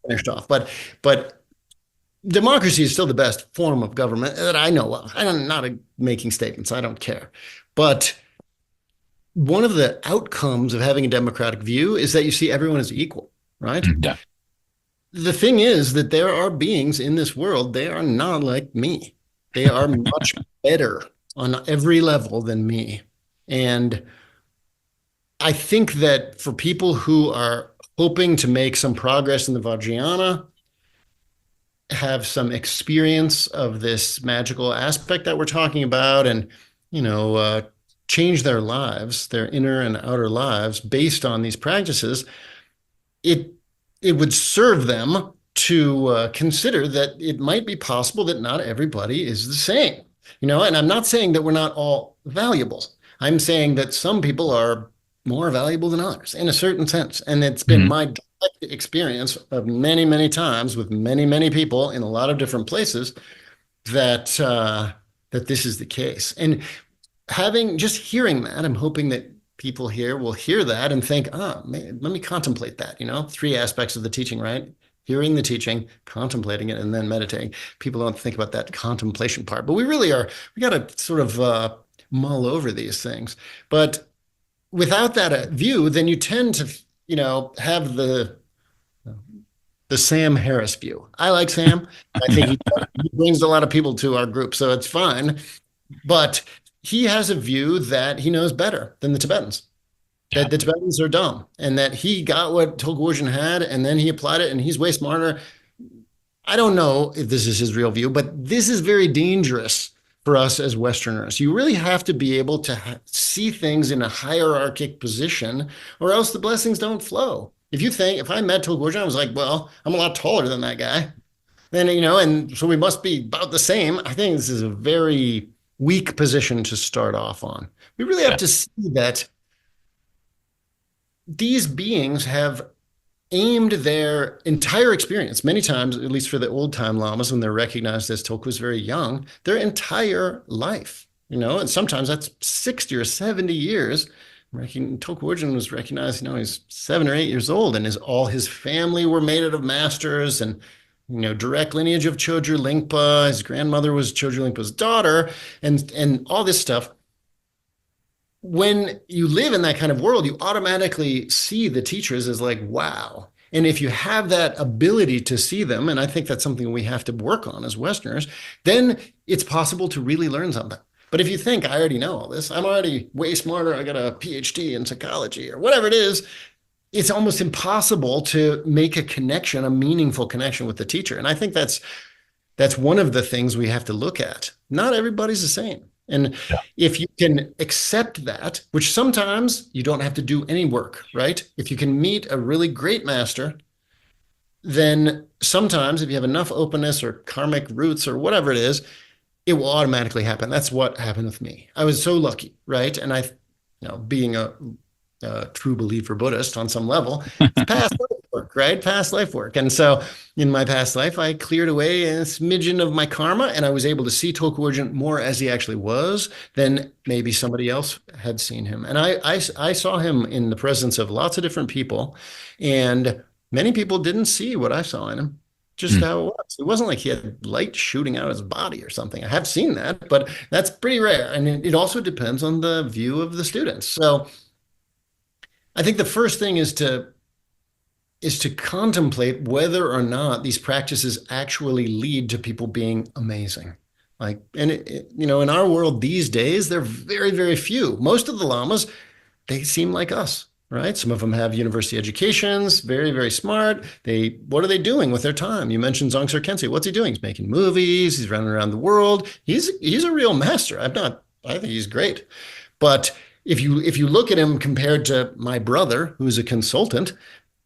B: finished off. But democracy is still the best form of government that I know of. I'm not making statements. I don't care. But one of the outcomes of having a democratic view is that you see everyone as equal, right?
A: Yeah.
B: The thing is that there are beings in this world, they are not like me. They are much better on every level than me. And I think that for people who are hoping to make some progress in the Vajrayana, have some experience of this magical aspect that we're talking about, and you know, uh, change their lives, their inner and outer lives, based on these practices, it it would serve them to consider that it might be possible that not everybody is the same. And I'm not saying that we're not all valuable. I'm saying that some people are more valuable than others in a certain sense. And it's been
A: Mhm.
B: my direct experience of many, many times with many, many people in a lot of different places that this is the case. And having just hearing that, I'm hoping that people here will hear that and think, man, let me contemplate that. Three aspects of the teaching, right? Hearing the teaching, contemplating it, and then meditating. People don't think about that contemplation part, but we really are. We got to sort of mull over these things. But without that view, then you tend to, have the Sam Harris view. I like Sam. I think
A: Yeah.
B: he brings a lot of people to our group, so it's fine. But he has a view that he knows better than the Tibetans,
A: Yeah.
B: that the Tibetans are dumb, and that he got what Tulku Urgyen had, and then he applied it, and he's way smarter. I don't know if this is his real view, but this is very dangerous for us as Westerners. You really have to be able to see things in a hierarchic position, or else the blessings don't flow. If I met Tulku Urgyen, I was like, well, I'm a lot taller than that guy. Then, and so we must be about the same. I think this is a very weak position to start off on. We really have
A: Yeah.
B: to see that these beings have aimed their entire experience, many times, at least for the old time lamas, when they're recognized as Tulku was very young, their entire life, and sometimes that's 60 or 70 years. Tulku Urgyen was recognized, he's 7 or 8 years old, and all his family were made out of masters, and direct lineage of Chogyur Lingpa. His grandmother was Chogyur Lingpa's daughter, and all this stuff. When you live in that kind of world, you automatically see the teachers as like, wow. And if you have that ability to see them, and I think that's something we have to work on as Westerners, then it's possible to really learn something. But if you think, I already know all this, I'm already way smarter, I got a PhD in psychology or whatever it is, it's almost impossible to make a connection, a meaningful connection with the teacher. And I think that's one of the things we have to look at. Not everybody's the same. And
A: Yeah.
B: if you can accept that, which sometimes you don't have to do any work, right? If you can meet a really great master, then sometimes if you have enough openness or karmic roots or whatever it is, it will automatically happen. That's what happened with me. I was so lucky, right? And being a true believer Buddhist on some level, it's past life work, right? Past life work. And so in my past life, I cleared away a smidgen of my karma, and I was able to see Tulku Urgyen more as he actually was than maybe somebody else had seen him. And I saw him in the presence of lots of different people, and many people didn't see what I saw in him. Just
A: Mm.
B: how it was. It wasn't like he had light shooting out of his body or something. I have seen that, but that's pretty rare. And it also depends on the view of the students. So I think the first thing is to contemplate whether or not these practices actually lead to people being amazing. Like, and in our world these days, they're very, very few. Most of the lamas, they seem like us, right? Some of them have university educations, very, very smart. What are they doing with their time? You mentioned Dzongkar Khyentse. What's he doing? He's making movies. He's running around the world. He's a real master. I think he's great. But if you look at him compared to my brother, who's a consultant,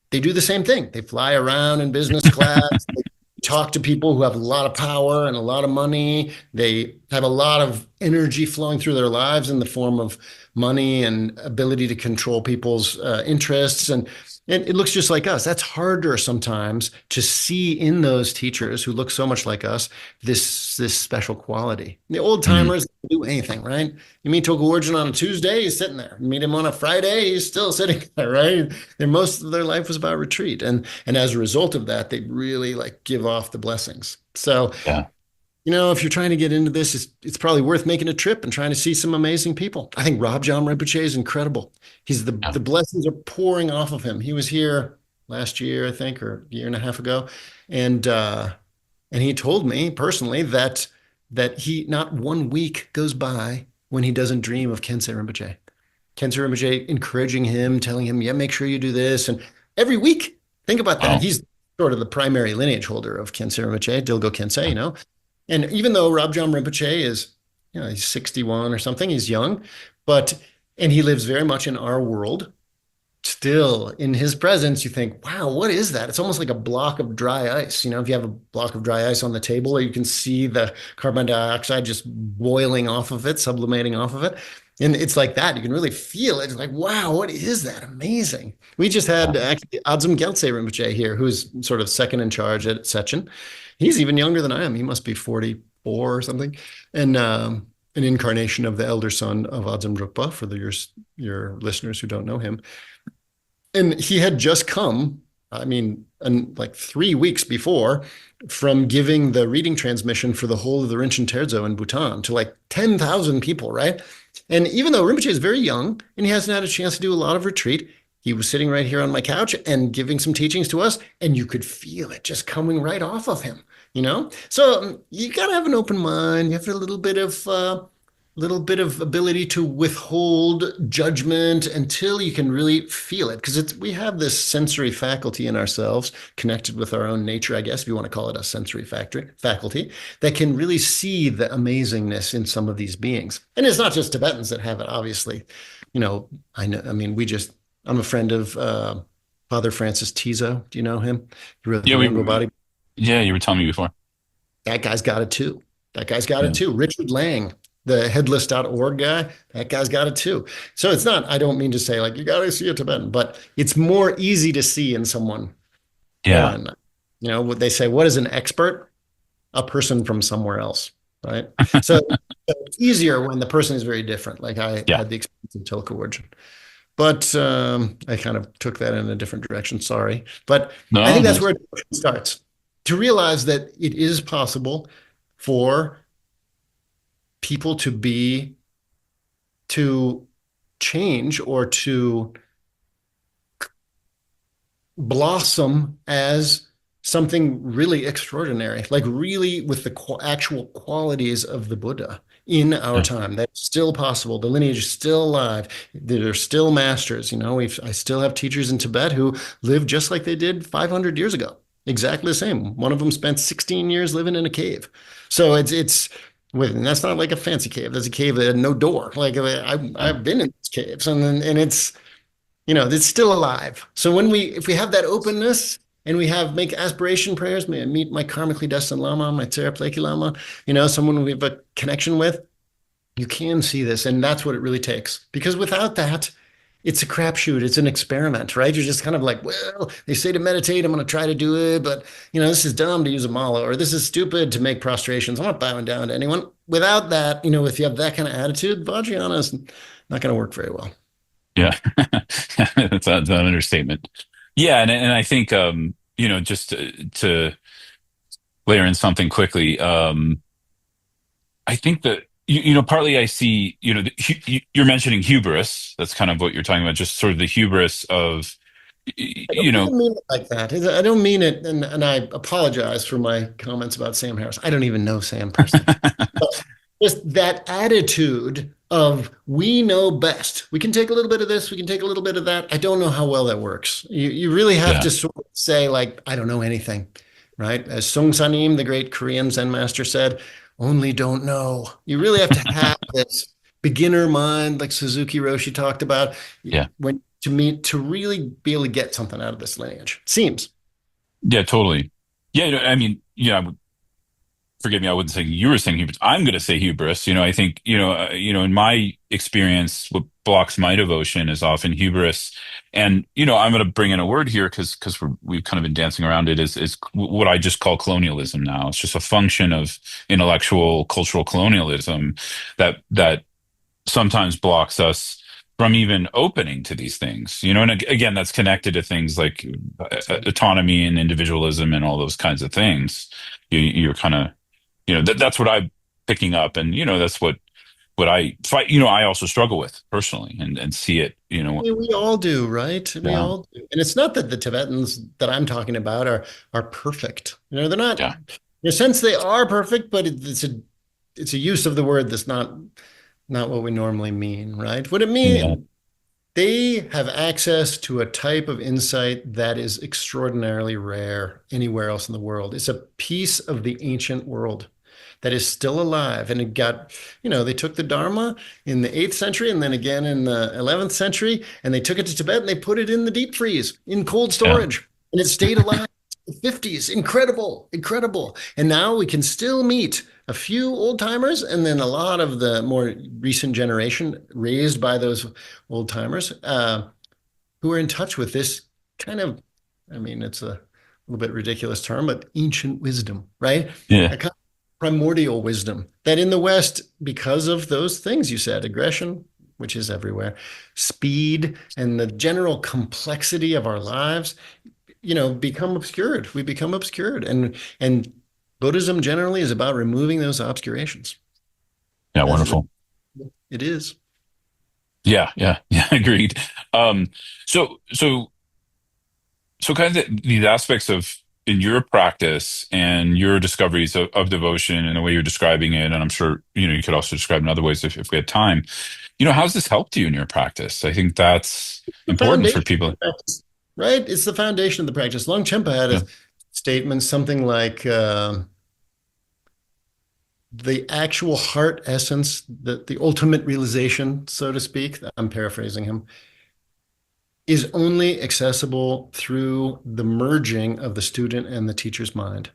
B: they do the same thing. They fly around in business class. They talk to people who have a lot of power and a lot of money. They have a lot of energy flowing through their lives in the form of money and ability to control people's interests. And it looks just like us. That's harder sometimes to see in those teachers who look so much like us, this special quality. The old
A: Mm.
B: timers do anything, right? You meet Tulku Urgyen on a Tuesday, he's sitting there. You meet him on a Friday, he's still sitting there, right? Most of their life was about retreat. And as a result of that, they really like give off the blessings. So
A: Yeah.
B: if you're trying to get into this, it's probably worth making a trip and trying to see some amazing people. I think Rabjam Rinpoche is incredible.
A: Yeah.
B: The blessings are pouring off of him. He was here last year, I think, or a year and a half ago, and he told me personally that he not one week goes by when he doesn't dream of Khyentse Rinpoche. Khyentse Rinpoche encouraging him, telling him, yeah, make sure you do this, and every week. Think about that.
A: Wow.
B: He's sort of the primary lineage holder of Khyentse Rinpoche, Dilgo Khyentse. And even though Rabjam Rinpoche is, he's 61 or something, he's young, and he lives very much in our world, still in his presence, you think, wow, what is that? It's almost like a block of dry ice. If you have a block of dry ice on the table, you can see the carbon dioxide just boiling off of it, sublimating off of it. And it's like that. You can really feel it. It's like, wow, what is that? Amazing. We just had
A: Yeah.
B: actually Adzum Gyaltse Rinpoche here, who's sort of second in charge at Sechen. He's even younger than I am. He must be 44 or something. And an incarnation of the elder son of Adzum Drukpa, for your listeners who don't know him. And he had just come, I mean, like 3 weeks before, from giving the reading transmission for the whole of the Rinchen Terzo in Bhutan to like 10,000 people, right? And even though Rinpoche is very young and he hasn't had a chance to do a lot of retreat, he was sitting right here on my couch and giving some teachings to us, and you could feel it just coming right off of him, you know? So you got to have an open mind. You have a little bit of ability to withhold judgment until you can really feel it, because it's we have this sensory faculty in ourselves connected with our own nature, I guess, if you want to call it a sensory faculty, that can really see the amazingness in some of these beings. And it's not just Tibetans that have it, obviously. You know, I know, I mean, I'm a friend of Father Francis Tizo. Do you know him? He wrote
A: Yeah,
B: the Rainbow Body.
A: yeah, you were telling me before.
B: That guy's got it too. That guy's got it
A: Yeah.
B: too. Richard Lang, the headless.org guy, that guy's got it too. So it's not, I don't mean to say like you got to see a Tibetan, but it's more easy to see in someone
A: Yeah.
B: foreign. You know, what they say, what is an expert? A person from somewhere else, right? So it's easier when the person is very different. Like I
A: Yeah.
B: had the experience of Tulku Urgyen. But I kind of took that in a different direction. Sorry. But I
A: No,
B: think
A: no.
B: that's where it starts to realize that it is possible for people to change or to blossom as something really extraordinary, like really with the actual qualities of the Buddha in our
A: Yeah.
B: time. That's still possible. The lineage is still alive. There are still masters. You know, I still have teachers in Tibet who live just like they did 500 years ago. Exactly the same. One of them spent 16 years living in a cave. So and that's not like a fancy cave. That's a cave that had no door. Like
A: Yeah.
B: I've been in these caves, and it's still alive. So if we have that openness and we make aspiration prayers, may I meet my karmically destined Lama, my Terapleki Lama, someone we have a connection with, you can see this. And that's what it really takes. Because without that, it's a crapshoot. It's an experiment, right? You're just kind of like, well, they say to meditate. I'm going to try to do it. But, this is dumb to use a mala, or this is stupid to make prostrations. I'm not bowing down to anyone. Without that, if you have that kind of attitude, Vajrayana is not going to work very well.
A: Yeah. That's an understatement. Yeah, and I think just to layer in something quickly, I think that partly I see, you're mentioning hubris. That's kind of what you're talking about, just sort of the hubris of,
B: I don't
A: you know,
B: even mean it like that. I don't mean it, and I apologize for my comments about Sam Harris. I don't even know Sam personally. But just that attitude of we know best. We can take a little bit of this, we can take a little bit of that. I don't know how well that works. You really have
A: yeah,
B: to sort of say, like, I don't know anything, right? As Sung Sanim, the great Korean Zen master, said, only don't know. You really have to have this beginner mind, like Suzuki Roshi talked about,
A: yeah,
B: when to really be able to get something out of this lineage. Seems.
A: yeah, totally. Yeah, I mean, forgive me, I wasn't saying you were saying hubris. I'm going to say hubris. I think, in my experience, what blocks my devotion is often hubris. And, I'm going to bring in a word here because we've kind of been dancing around it is what I just call colonialism now. It's just a function of intellectual, cultural colonialism that sometimes blocks us from even opening to these things, and again, that's connected to things like autonomy and individualism and all those kinds of things. You're kind of that's what I'm picking up, and that's what I fight. I also struggle with personally, and see it.
B: We all do, right? We
A: Yeah,
B: all do. And it's not that the Tibetans that I'm talking about are perfect. They're not.
A: yeah,
B: In a sense, they are perfect, but it's a use of the word that's not what we normally mean, right? What it
A: yeah,
B: means, they have access to a type of insight that is extraordinarily rare anywhere else in the world. It's a piece of the ancient world that is still alive. And they took the Dharma in the 8th century and then again in the 11th century, and they took it to Tibet and they put it in the deep freeze in cold
A: yeah,
B: storage, and it stayed alive. 50s, incredible, incredible. And now we can still meet a few old timers and then a lot of the more recent generation raised by those old timers who are in touch with this kind of, I mean, it's a little bit ridiculous term, but ancient wisdom, right?
A: yeah,
B: A kind of primordial wisdom that in the West, because of those things you said, aggression, which is everywhere, speed, and the general complexity of our lives, become obscured. We become obscured. And Buddhism generally is about removing those obscurations.
A: Yeah,
B: That's really,
A: wonderful.
B: it is.
A: Yeah, yeah, yeah, agreed. Um, so so so kind of these aspects of in your practice and your discoveries of devotion and the way you're describing it, and I'm sure, you could also describe in other ways if we had time. How's this helped you in your practice? I think that's
B: The
A: important for
B: foundation of
A: people.
B: the practice, right? It's the foundation of the practice. Longchenpa had
A: Yeah,
B: a statement, something like the actual heart essence, the ultimate realization, so to speak. I'm paraphrasing him, is only accessible through the merging of the student and the teacher's mind.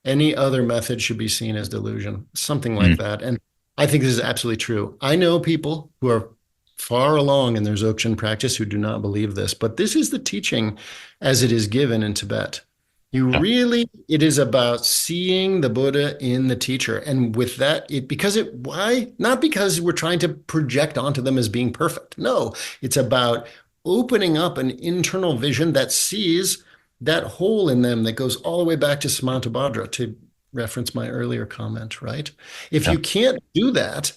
B: Any other method should be seen as delusion, something like
A: mm,
B: that. And I think this is absolutely true. I know people who are far along in their Dzogchen practice who do not believe this, but this is the teaching as it is given in Tibet.
A: yeah,
B: It is about seeing the Buddha in the teacher. And with that, why? Not because we're trying to project onto them as being perfect. No, it's about opening up an internal vision that sees that hole in them that goes all the way back to Samantabhadra, to reference my earlier comment, right? If
A: yeah,
B: you can't do that,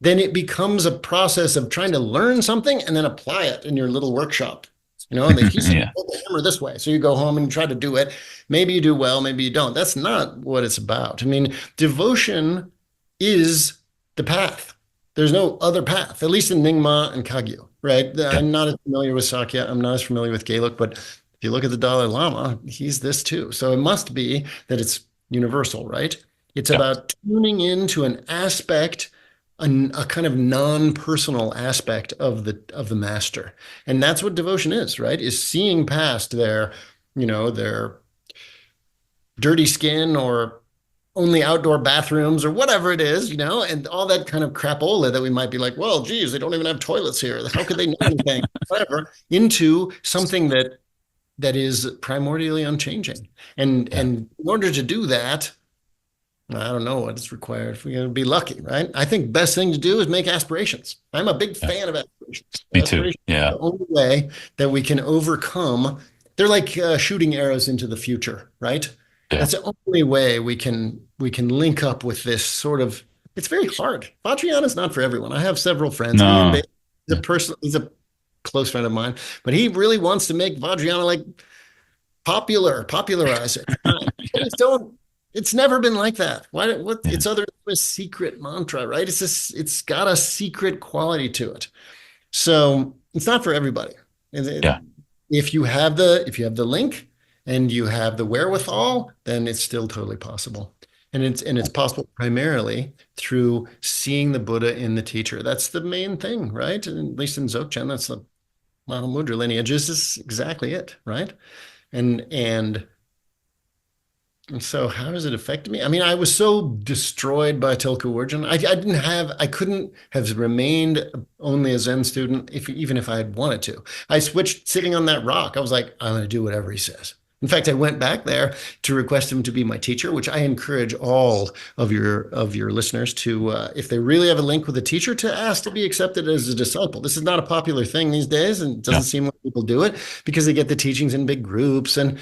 B: then it becomes a process of trying to learn something and then apply it in your little workshop. And he said,
A: yeah,
B: hold the hammer this way. So you go home and you try to do it. Maybe you do well, maybe you don't. That's not what it's about. I mean, devotion is the path. There's no other path, at least in Nyingma and Kagyu, right?
A: yeah,
B: I'm not as familiar with Sakya. I'm not as familiar with Gaelic, but if you look at the Dalai Lama, he's this too. So it must be that it's universal, right? It's
A: yeah,
B: about tuning into an aspect, a kind of non-personal aspect of the master. And that's what devotion is, right? Is seeing past their dirty skin or only outdoor bathrooms or whatever it is, and all that kind of crapola that we might be like, well, geez, they don't even have toilets here. How could they know anything? Whatever, into something that is primordially unchanging. And
A: yeah,
B: and in order to do that, I don't know what is required. If we're going to be lucky, right? I think best thing to do is make aspirations. I'm a big
A: yeah.
B: fan of aspirations.
A: Me too.
B: Aspirations are
A: Yeah,
B: the only way that we can overcome. They're like shooting arrows into the future, right?
A: yeah,
B: That's the only way we can link up with this sort of. It's very hard. Vajrayana is not for everyone. I have several friends. Ian
A: no,
B: Bay,
A: yeah,
B: he's a close friend of mine, but he really wants to make Vajrayana like popularize it. I
A: yeah,
B: just don't. It's never been like that. Why? What?
A: yeah,
B: It's other a secret mantra, right? It's got a secret quality to it. So it's not for everybody.
A: yeah,
B: If you have the link and you have the wherewithal, then it's still totally possible. And it's possible primarily through seeing the Buddha in the teacher. That's the main thing, right? And at least in Dzogchen, that's the Mahamudra lineages is exactly it, right? And and so how does it affect me? I mean, I was so destroyed by Tulku Urgyen. I couldn't have remained only a Zen student even if I had wanted to. I switched sitting on that rock. I was like, I'm going to do whatever he says. In fact, I went back there to request him to be my teacher, which I encourage all of your listeners to, if they really have a link with a teacher, to ask to be accepted as a disciple. This is not a popular thing these days, and it
A: yeah,
B: doesn't seem like people do it because they get the teachings in big groups and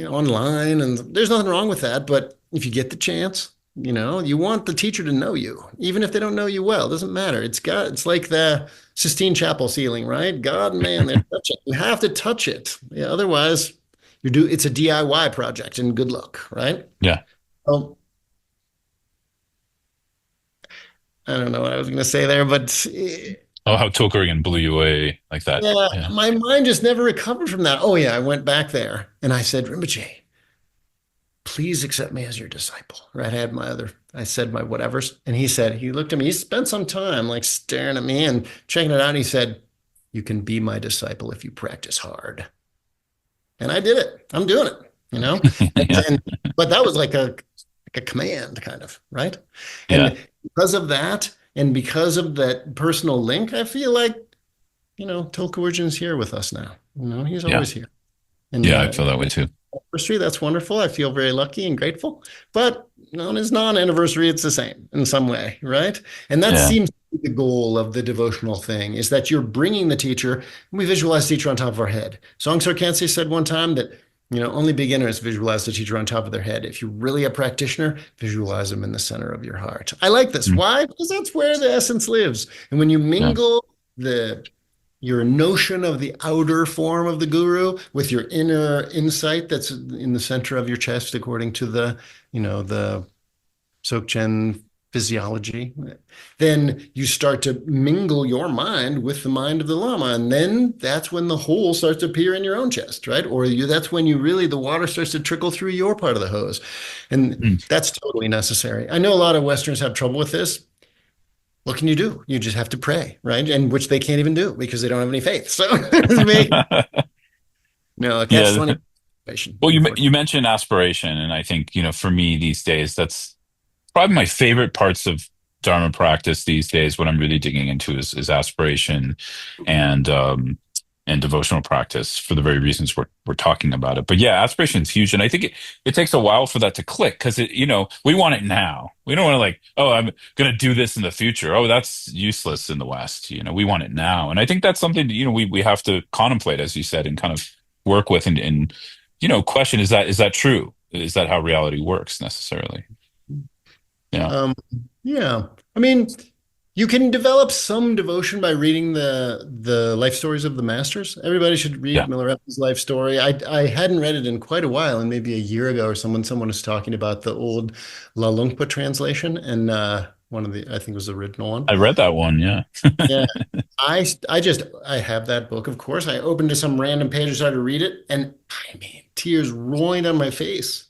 B: online, and there's nothing wrong with that. But if you get the chance, you want the teacher to know you, even if they don't know you well. It doesn't matter. It's like the Sistine Chapel ceiling, right? God and man, they touch it. You have to touch it. Yeah, otherwise, it's a DIY project, and good luck, right?
A: yeah.
B: Well, I don't know what I was going to say there, but
A: Oh, how Tokarian blew you away like that.
B: yeah,
A: Yeah,
B: my mind just never recovered from that. Oh yeah, I went back there and I said, Rinpoche, please accept me as your disciple. Right. I said my whatevers. And he looked at me, he spent some time like staring at me and checking it out. And he said, you can be my disciple if you practice hard. And I did it. I'm doing it.
A: yeah,
B: And, but that was like a command kind of, right?
A: yeah,
B: And because of that, and because of that personal link, I feel like, Tulku Urgyen's here with us now. He's
A: yeah,
B: always here. And
A: yeah. I feel that way too.
B: anniversary. That's wonderful. I feel very lucky and grateful. But on his non-anniversary, it's the same in some way, right? And that
A: Yeah,
B: seems to be the goal of the devotional thing, is that you're bringing the teacher. We visualize the teacher on top of our head. Songtsar Khyentse said one time that Only beginners visualize the teacher on top of their head. If you're really a practitioner, visualize them in the center of your heart. I like this.
A: Mm.
B: Why? Because that's where the essence lives. And when you
A: Yeah.
B: mingle the your notion of the outer form of the guru with your inner insight that's in the center of your chest, according to the Dzogchen physiology, then you start to mingle your mind with the mind of the Lama. And then that's when the hole starts to appear in your own chest, right? That's when the water starts to trickle through your part of the hose. And
A: Mm.
B: that's totally necessary. I know a lot of Westerners have trouble with this. What can you do? You just have to pray, right? And which they can't even do because they don't have any faith. So it's me. No, a catch
A: Yeah.
B: 20 situation,
A: Well, you
B: unfortunately.
A: mentioned aspiration, and I think, for me these days, that's probably my favorite parts of Dharma practice these days. What I'm really digging into is aspiration and and devotional practice for the very reasons we're talking about it. But yeah, aspiration is huge, and I think it takes a while for that to click because we want it now. We don't want to like, oh, I'm going to do this in the future. Oh, that's useless in the West. We want it now, and I think that's something that, we have to contemplate, as you said, and kind of work with and question, is that true? Is that how reality works necessarily? Yeah.
B: Um, yeah. I mean, you can develop some devotion by reading the life stories of the masters. Everybody should read
A: Yeah.
B: Milarepa's life story. I hadn't read it in quite a while, and maybe a year ago or someone was talking about the old La Lungpa translation, and one of the I think it was the original one.
A: I read that one. Yeah.
B: Yeah. I have that book, of course. I opened to some random page and started to read it, and I mean, tears rolling down my face,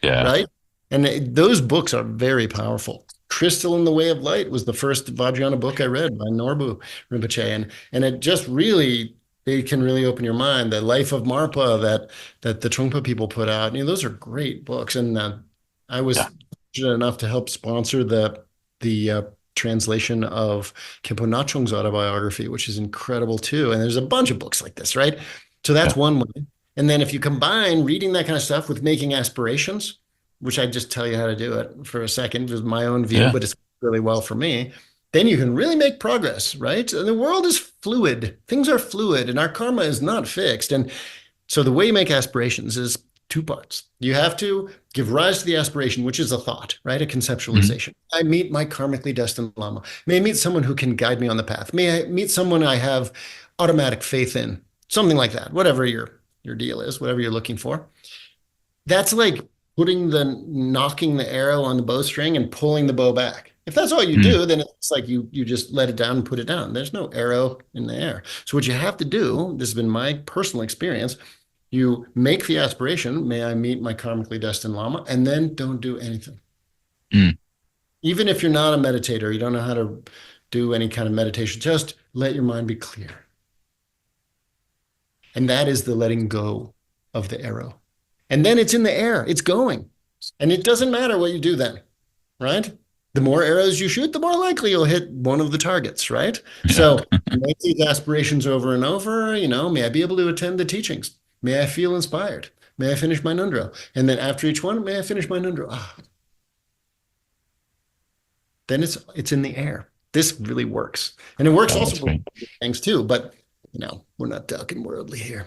A: Yeah.
B: right? And those books are very powerful. Crystal in the Way of Light was the first Vajrayana book I read by Norbu Rinpoche, and it just really it can really open your mind. The Life of Marpa that the Trungpa people put out, those are great books. And I
A: Yeah.
B: was fortunate enough to help sponsor the translation of Khenpo Nachung's autobiography, which is incredible too. And there's a bunch of books like this, right? So that's
A: Yeah.
B: one way. And then if you combine reading that kind of stuff with making aspirations, which I just tell you how to do it for a second, with my own view,
A: Yeah.
B: but it's really well for me, then you can really make progress, right? And the world is fluid. Things are fluid and our karma is not fixed. And so the way you make aspirations is two parts. You have to give rise to the aspiration, which is a thought, right? A
A: Mhm.
B: conceptualization. I meet my karmically destined Lama. May I meet someone who can guide me on the path. May I meet someone I have automatic faith in, something like that, whatever your deal is, whatever you're looking for. That's like knocking the arrow on the bowstring and pulling the bow back. If that's all you
A: Mm.
B: do, then it's like you just let it down and put it down. There's no arrow in the air. So what you have to do, this has been my personal experience, you make the aspiration, may I meet my karmically destined Lama, and then don't do anything.
A: Mm.
B: Even if you're not a meditator, you don't know how to do any kind of meditation, just let your mind be clear. And that is the letting go of the arrow. And then it's in the air, it's going. And it doesn't matter what you do then, right? The more arrows you shoot, the more likely you'll hit one of the targets, right?
A: Yeah.
B: So make these aspirations over and over, may I be able to attend the teachings? May I feel inspired? May I finish my nundro? And then after each one, may I finish my nundro? Then it's in the air. This really works. And it works
A: Yeah,
B: also
A: that's
B: for
A: great.
B: things too, but we're not talking worldly here.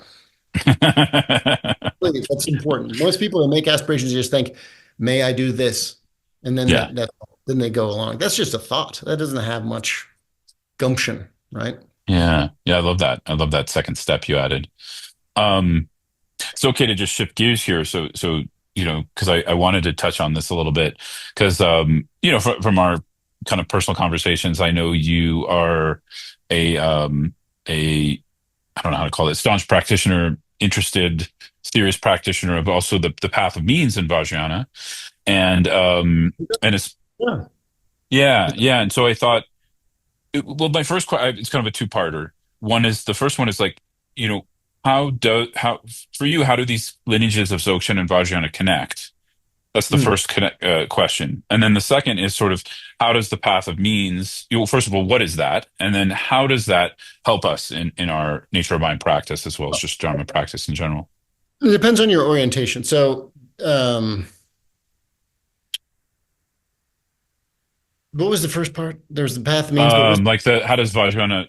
B: Really, that's important. Most people that make aspirations just think, "May I do this," and then
A: Yeah.
B: then they go along. That's just a thought. That doesn't have much gumption, right?
A: Yeah. Yeah. I love that. I love that second step you added. Um, it's okay to just shift gears here. So, because I wanted to touch on this a little bit because, from our kind of personal conversations, I know you are a I don't know how to call it, staunch practitioner, interested, serious practitioner of also the path of means in Vajrayana. And it's,
B: Yeah.
A: yeah, yeah. And so I thought, well, my first question, it's kind of a two-parter. The first one is like, you know, how, for you, how do these lineages of Dzogchen and Vajrayana connect? That's the
B: Mm.
A: first question. And then the second is sort of, how does the path of means, first of all, what is that? And then how does that help us in our nature of mind practice as well as just Dharma practice in general?
B: It depends on your orientation. So, um, What was the first part? There's the path means. What was
A: Like how does the
B: Oh,
A: Vajrayana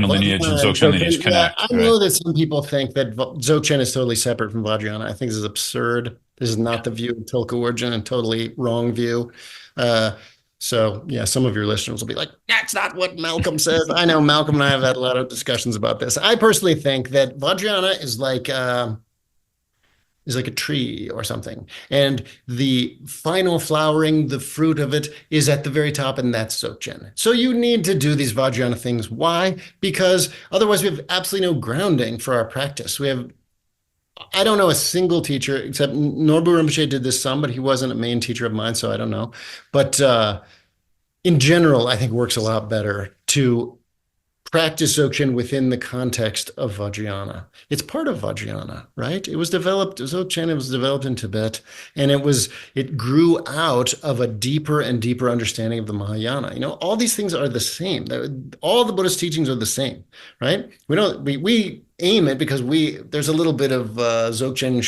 A: lineage and
B: Vajrayana and
A: Dzogchen lineage
B: Dzogchen. Yeah,
A: connect,
B: I
A: right?
B: know that some people think that Dzogchen is totally separate from Vajrayana. I think this is absurd. This is not the view of Tulku Urgyen, and totally wrong view. Uh, so yeah, some of your listeners will be like, "That's not what Malcolm says." I know Malcolm and I have had a lot of discussions about this. I personally think that Vajrayana is like a tree or something. And the final flowering, the fruit of it is at the very top, and that's Dzogchen. So you need to do these Vajrayana things. Why? Because otherwise we have absolutely no grounding for our practice. I don't know a single teacher, except Norbu Rinpoche did this some, but he wasn't a main teacher of mine, so I don't know. But in general, I think works a lot better to practice Dzogchen within the context of Vajrayana. It's part of Vajrayana, right? Dzogchen, it was developed in Tibet, and it grew out of a deeper and deeper understanding of the Mahayana. All these things are the same. All the Buddhist teachings are the same, right? We aim it because there's a little bit of Dzogchen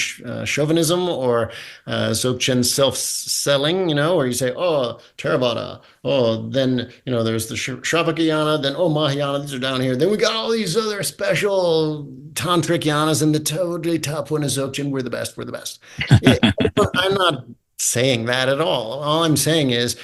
B: chauvinism or Dzogchen self-selling, where you say, oh, Theravada, oh, then, there's the Shravakayana, then, oh, Mahayana, these are down here. Then we got all these other special tantric yanas, and the totally top one is Dzogchen. We're the best. We're the best. I'm not saying that at all. All I'm saying is,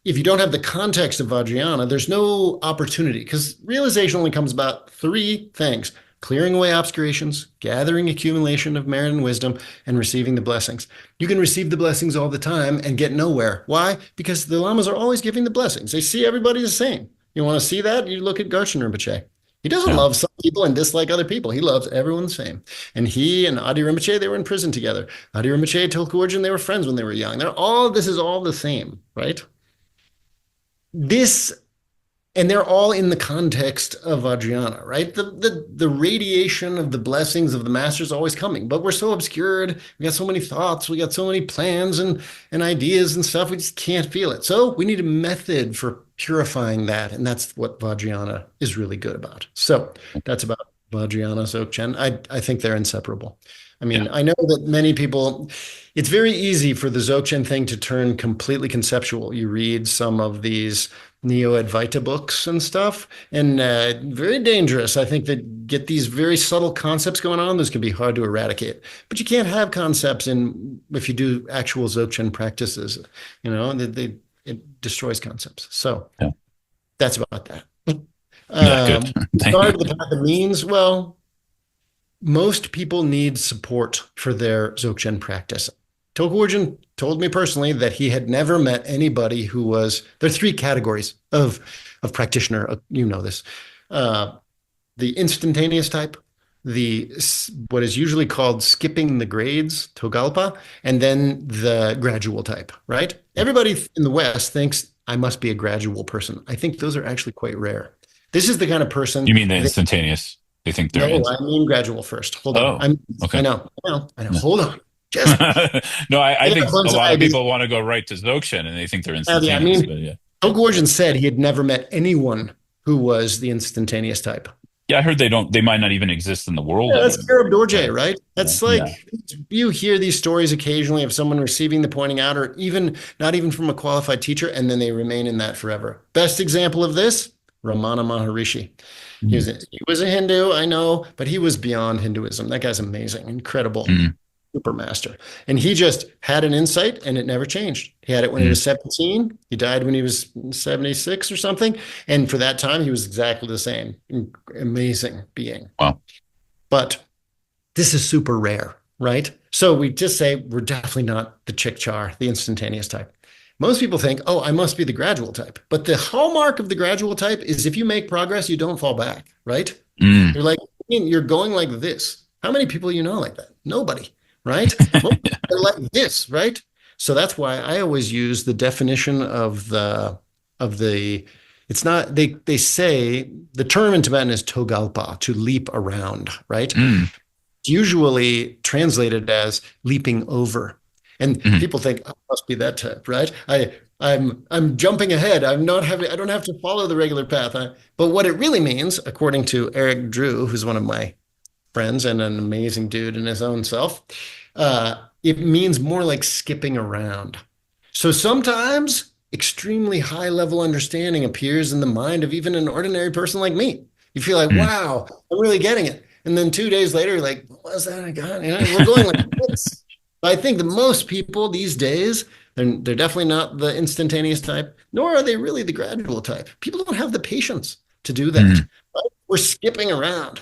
B: if you don't have the context of Vajrayana, there's no opportunity because realization only comes about three things: clearing away obscurations, gathering accumulation of merit and wisdom, and receiving the blessings. You can receive the blessings all the time and get nowhere. Why? Because the lamas are always giving the blessings. They see everybody the same. You want to see that? You look at Garshan Rinpoche. He doesn't
A: Yeah.
B: love some people and dislike other people. He loves everyone the same. And he and Adi Rinpoche, they were in prison together. Adi Rinpoche, Tulku Urgyen, they were friends when they were young. This is all the same, right? This and they're all in the context of Vajrayana, right? The radiation of the blessings of the master is always coming, but we're so obscured. We got so many thoughts, we got so many plans and ideas and stuff. We just can't feel it. So we need a method for purifying that, and that's what Vajrayana is really good about. So that's about Vajrayana, Dzogchen. I think they're inseparable. I
A: Yeah.
B: mean, I know that many people, it's very easy for the Dzogchen thing to turn completely conceptual. You read some of these Neo-Advaita books and stuff, and very dangerous. I think that get these very subtle concepts going on. Those can be hard to eradicate, but you can't have concepts if you do actual Dzogchen practices. It destroys concepts. So
A: Yeah.
B: that's about that.
A: Yeah. Good. Thank you.
B: Regard to the path of means, well, most people need support for their Dzogchen practice. Tulku Urgyen told me personally that he had never met anybody who was. There are three categories of practitioner. You know this: the instantaneous type, the what is usually called skipping the grades, Togalpa, and then the gradual type. Right? Everybody in the West thinks I must be a gradual person. I think those are actually quite rare. This is the kind of person
A: You mean the
B: that
A: instantaneous? They think they're
B: no,
A: in.
B: I mean gradual first. Hold on.
A: Oh,
B: I
A: okay.
B: know. I know.
A: Yeah.
B: Hold on. Just
A: No,
B: I
A: I
B: got a
A: think a
B: bunch of
A: lot of
B: ideas.
A: people want to go right to Dzogchen and they think they're
B: I
A: instantaneous,
B: mean,
A: but yeah.
B: Tulku Urgyen said he had never met anyone who was the instantaneous type.
A: Yeah, I heard they might not even exist in the world
B: Yeah, that's
A: anymore.
B: Arab
A: Right.
B: Dorje, right?
A: Yeah.
B: That's
A: Yeah.
B: like you hear these stories occasionally of someone receiving the pointing out, or even not even from a qualified teacher, and then they remain in that forever. Best example of this, Ramana Maharishi.
A: Mm.
B: He was a Hindu, I know, but he was beyond Hinduism. That guy's amazing, incredible,
A: Mm.
B: super master. And he just had an insight and it never changed. He had it when he
A: Mm.
B: was 17. He died when he was 76 or something. And for that time, he was exactly the same. Amazing being.
A: Wow.
B: But this is super rare, right? So we just say we're definitely not the Chikchar, the instantaneous type. Most people think, oh, I must be the gradual type. But the hallmark of the gradual type is if you make progress, you don't fall back, right?
A: Mm.
B: You're like, you're going like this. How many people you know like that? Nobody, right? Most people are like this, right? So that's why I always use the definition of the it's not they say the term in Tibetan is togalpa, to leap around, right?
A: Mm.
B: Usually translated as leaping over. And
A: Mm.
B: people think, oh, must be that type, right? I'm jumping ahead. I don't have to follow the regular path. But what it really means, according to Eric Drew, who's one of my friends and an amazing dude in his own self, it means more like skipping around. So sometimes extremely high level understanding appears in the mind of even an ordinary person like me. You feel like,
A: Mm.
B: wow, I'm really getting it. And then 2 days later, you're like, what was that I got? We're going like this. But I think that most people these days, they're definitely not the instantaneous type, nor are they really the gradual type. People don't have the patience to do that.
A: Mm.
B: Right? We're skipping around.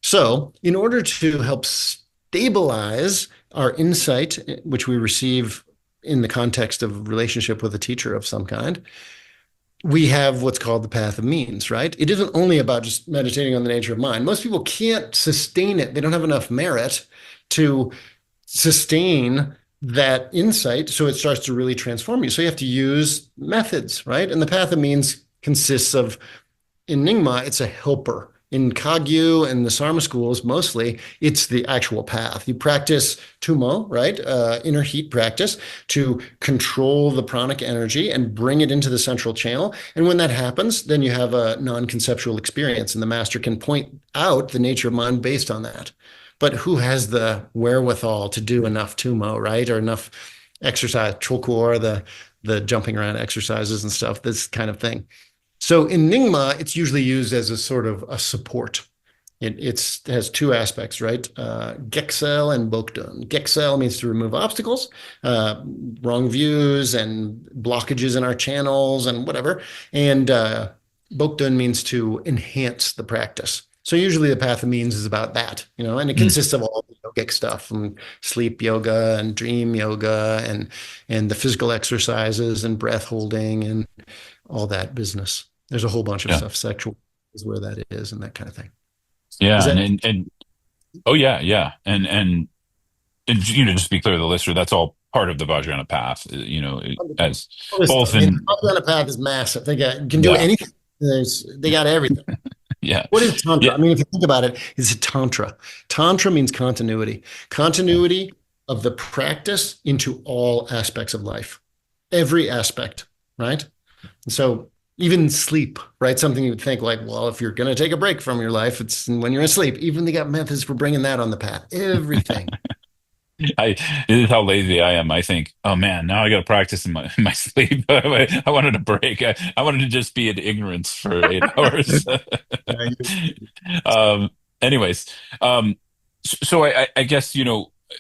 B: So, in order to help stabilize our insight, which we receive in the context of relationship with a teacher of some kind, we have what's called the path of means, right? It isn't only about just meditating on the nature of mind. Most people can't sustain it. They don't have enough merit to sustain that insight so it starts to really transform you. So you have to use methods, right? And the path of means consists of in Nyingma, it's a helper. In Kagyu and the Sarma schools, mostly, it's the actual path. You practice tumo, right? Inner heat practice to control the pranic energy and bring it into the central channel. And when that happens, then you have a non-conceptual experience, and the master can point out the nature of mind based on that. But who has the wherewithal to do enough tumo, right? Or enough exercise, chokur, the jumping around exercises and stuff, this kind of thing. So in Nyingma, it's usually used as a sort of a support. It has two aspects, right? Geksel and Bokdun. Geksel means to remove obstacles, wrong views and blockages in our channels and whatever. And Bokdun means to enhance the practice. So usually the path of means is about that, and it
A: Mm.
B: consists of all the yogic stuff from sleep yoga and dream yoga and the physical exercises and breath holding and all that business. There's a whole bunch of
A: Yeah.
B: stuff. Sexual is where that is and that kind of thing. Is
A: Yeah.
B: that
A: And oh yeah, yeah. And just to be clear to the listener, that's all part of the Vajrayana path, as
B: all this stuff?
A: both
B: I mean, the
A: in,
B: Tibetan path is massive. You can do
A: yeah,
B: anything. They got everything.
A: yeah,
B: What is
A: yeah.
B: Tantra? I mean, if you think about it, it's a Tantra. Tantra means continuity,
A: Yeah.
B: continuity of the practice into all aspects of life, every aspect, right? And so even sleep, right? Something you would think like, well, if you're going to take a break from your life, it's when you're asleep. Even they got methods for bringing that on the path. Everything.
A: I This is how lazy I am. I think, oh man, now I got to practice in my sleep. I wanted a break. I wanted to just be in ignorance for 8 hours.
B: Yeah,
A: Um, anyways, so I guess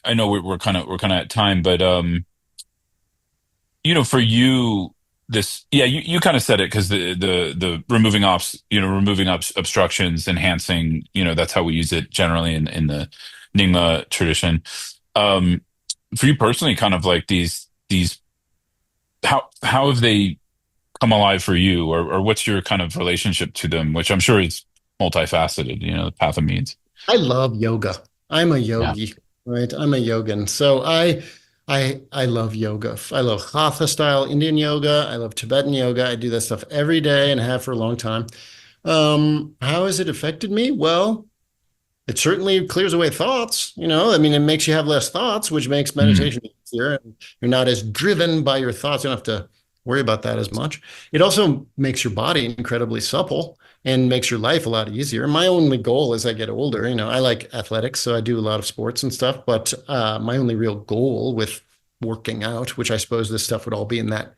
A: I know we're kind of at time, but for you, this, yeah, you kind of said it because the removing obstructions, enhancing, that's how we use it generally in the Nyingma tradition. Um, for you personally, kind of like these how have they come alive for you, or what's your kind of relationship to them, which I'm sure is multifaceted, the path of means.
B: I love yoga. I'm a
A: Yeah.
B: yogi, right? I'm a yogin. So I love yoga. I love hatha style Indian yoga. I love Tibetan yoga. I do that stuff every day and have for a long time. How has it affected me? Well, it certainly clears away thoughts, I mean, it makes you have less thoughts, which makes
A: Mm,
B: meditation easier. And you're not as driven by your thoughts. You don't have to worry about that as much. It also makes your body incredibly supple and makes your life a lot easier. My only goal as I get older, I like athletics, so I do a lot of sports and stuff. But my only real goal with working out, which I suppose this stuff would all be in that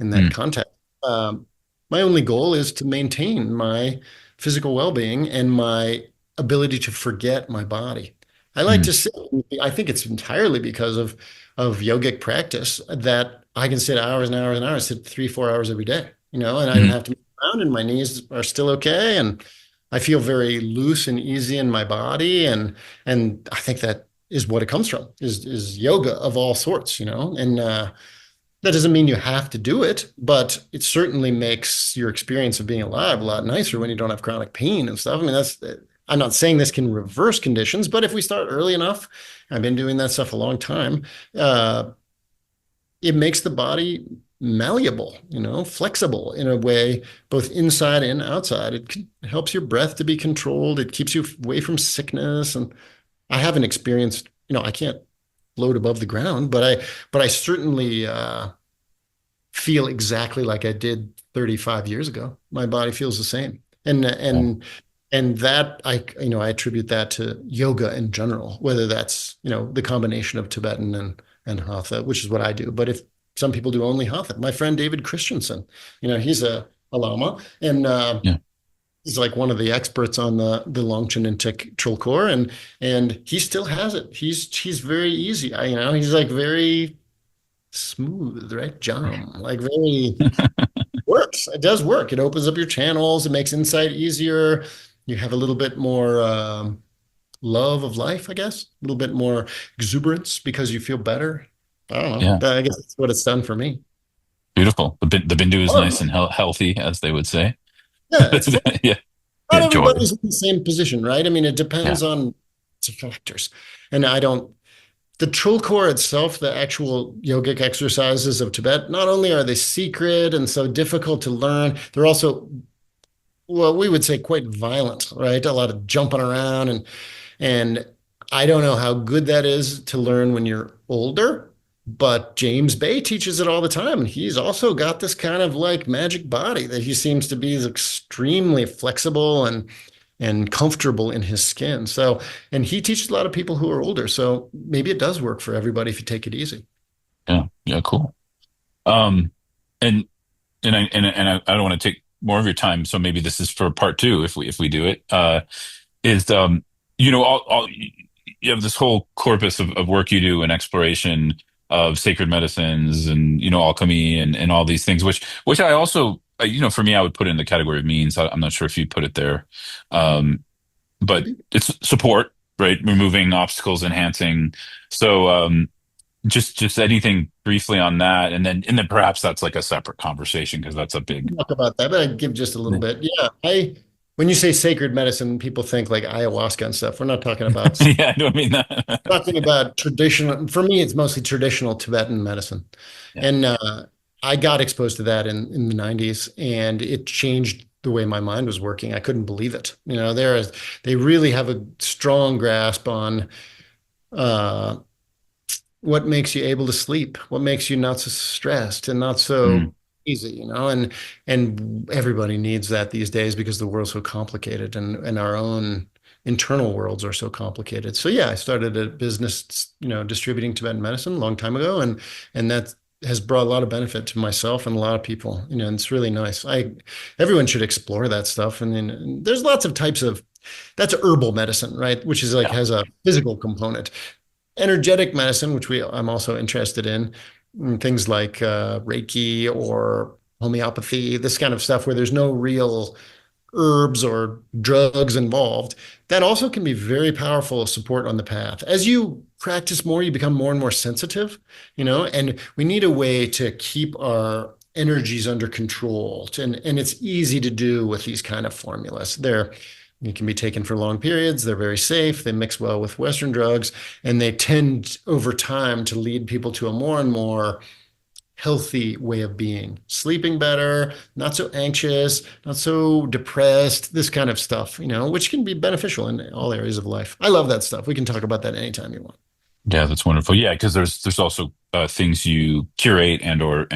A: mm,
B: context, um, my only goal is to maintain my physical well-being and my ability to forget my body. I like
A: mm,
B: to sit. I think it's entirely because of yogic practice that I can sit hours and hours and hours, sit 3, 4 hours every day, and I don't
A: mm,
B: have to move around, and my knees are still okay, and I feel very loose and easy in my body, and I think that is what it comes from is yoga of all sorts, and that doesn't mean you have to do it, but it certainly makes your experience of being alive a lot nicer when you don't have chronic pain and stuff. I mean, I'm not saying this can reverse conditions, but if we start early enough, I've been doing that stuff a long time, uh, it makes the body malleable, flexible in a way, both inside and outside. It helps your breath to be controlled. It keeps you away from sickness. And I haven't experienced, I can't float above the ground, but I certainly feel exactly like I did 35 years ago. My body feels the same. And
A: yeah,
B: that I attribute that to yoga in general, whether that's, the combination of Tibetan and hatha, which is what I do. But if some people do only hatha. My friend David Christensen, he's a lama, and
A: Yeah.
B: he's like one of the experts on the Longchen and Tulku, and he still has it. He's very easy. He's like very smooth, right? Jam, like very works. It does work. It opens up your channels. It makes insight easier. You have a little bit more love of life, I guess. A little bit more exuberance because you feel better. I don't know.
A: Yeah.
B: I guess that's what it's done for me.
A: Beautiful. The Bindu is nice
B: Oh,
A: and healthy, as they would say.
B: yeah, it's fun.
A: Yeah.
B: Not
A: Yeah. Joy.
B: everybody's in the same position, right? I mean, it
A: Yeah.
B: depends on factors. And I don't, the Trulkor itself, the actual yogic exercises of Tibet, not only are they secret and so difficult to learn, they're also, well, we would say quite violent, right? A lot of jumping around and I don't know how good that is to learn when you're older, but James Bay teaches it all the time. And he's also got this kind of like magic body that he seems to be extremely flexible and comfortable in his skin. So, and he teaches a lot of people who are older. So maybe it does work for everybody if you take it easy.
A: Yeah. Yeah. Cool. Um, and I don't want to take more of your time, so maybe this is for part two if we do it. Is all you have this whole corpus of work you do and exploration of sacred medicines and alchemy and all these things, which I also for me I would put in the category of means. I'm not sure if you put it there, um, but
B: Maybe.
A: it's support, right? Removing obstacles, enhancing. So just anything briefly on that, and then perhaps that's like a separate conversation because that's a big.
B: Talk about that, but I give just a little bit. Yeah, when you say sacred medicine, people think like ayahuasca and stuff. We're not
A: Yeah, I don't mean that.
B: talking about traditional. For me, it's mostly traditional Tibetan medicine,
A: Yeah.
B: and I got exposed to that in the '90s, and it changed the way my mind was working. I couldn't believe it. They really have a strong grasp on uh, what makes you able to sleep, what makes you not so stressed and not
A: Mm,
B: so easy, and everybody needs that these days because the world's so complicated and our own internal worlds are so complicated. So yeah, I started a business, distributing Tibetan medicine a long time ago, and that has brought a lot of benefit to myself and a lot of people, and it's really nice. Everyone should explore that stuff. And then there's lots of types of that's herbal medicine, right? Which is like
A: yeah.
B: has a physical component. Energetic medicine, which I'm also interested in, things like Reiki or homeopathy, this kind of stuff where there's no real herbs or drugs involved, that also can be very powerful support on the path. As you practice more, you become more and more sensitive, and we need a way to keep our energies under control. And it's easy to do with these kind of formulas. You can be taken for long periods. They're very safe. They mix well with Western drugs, and they tend over time to lead people to a more and more healthy way of being, sleeping better, not so anxious, not so depressed, this kind of stuff, which can be beneficial in all areas of life. I love that stuff. We can talk about that anytime you want.
A: Yeah, that's wonderful. Yeah, because there's also things you curate and or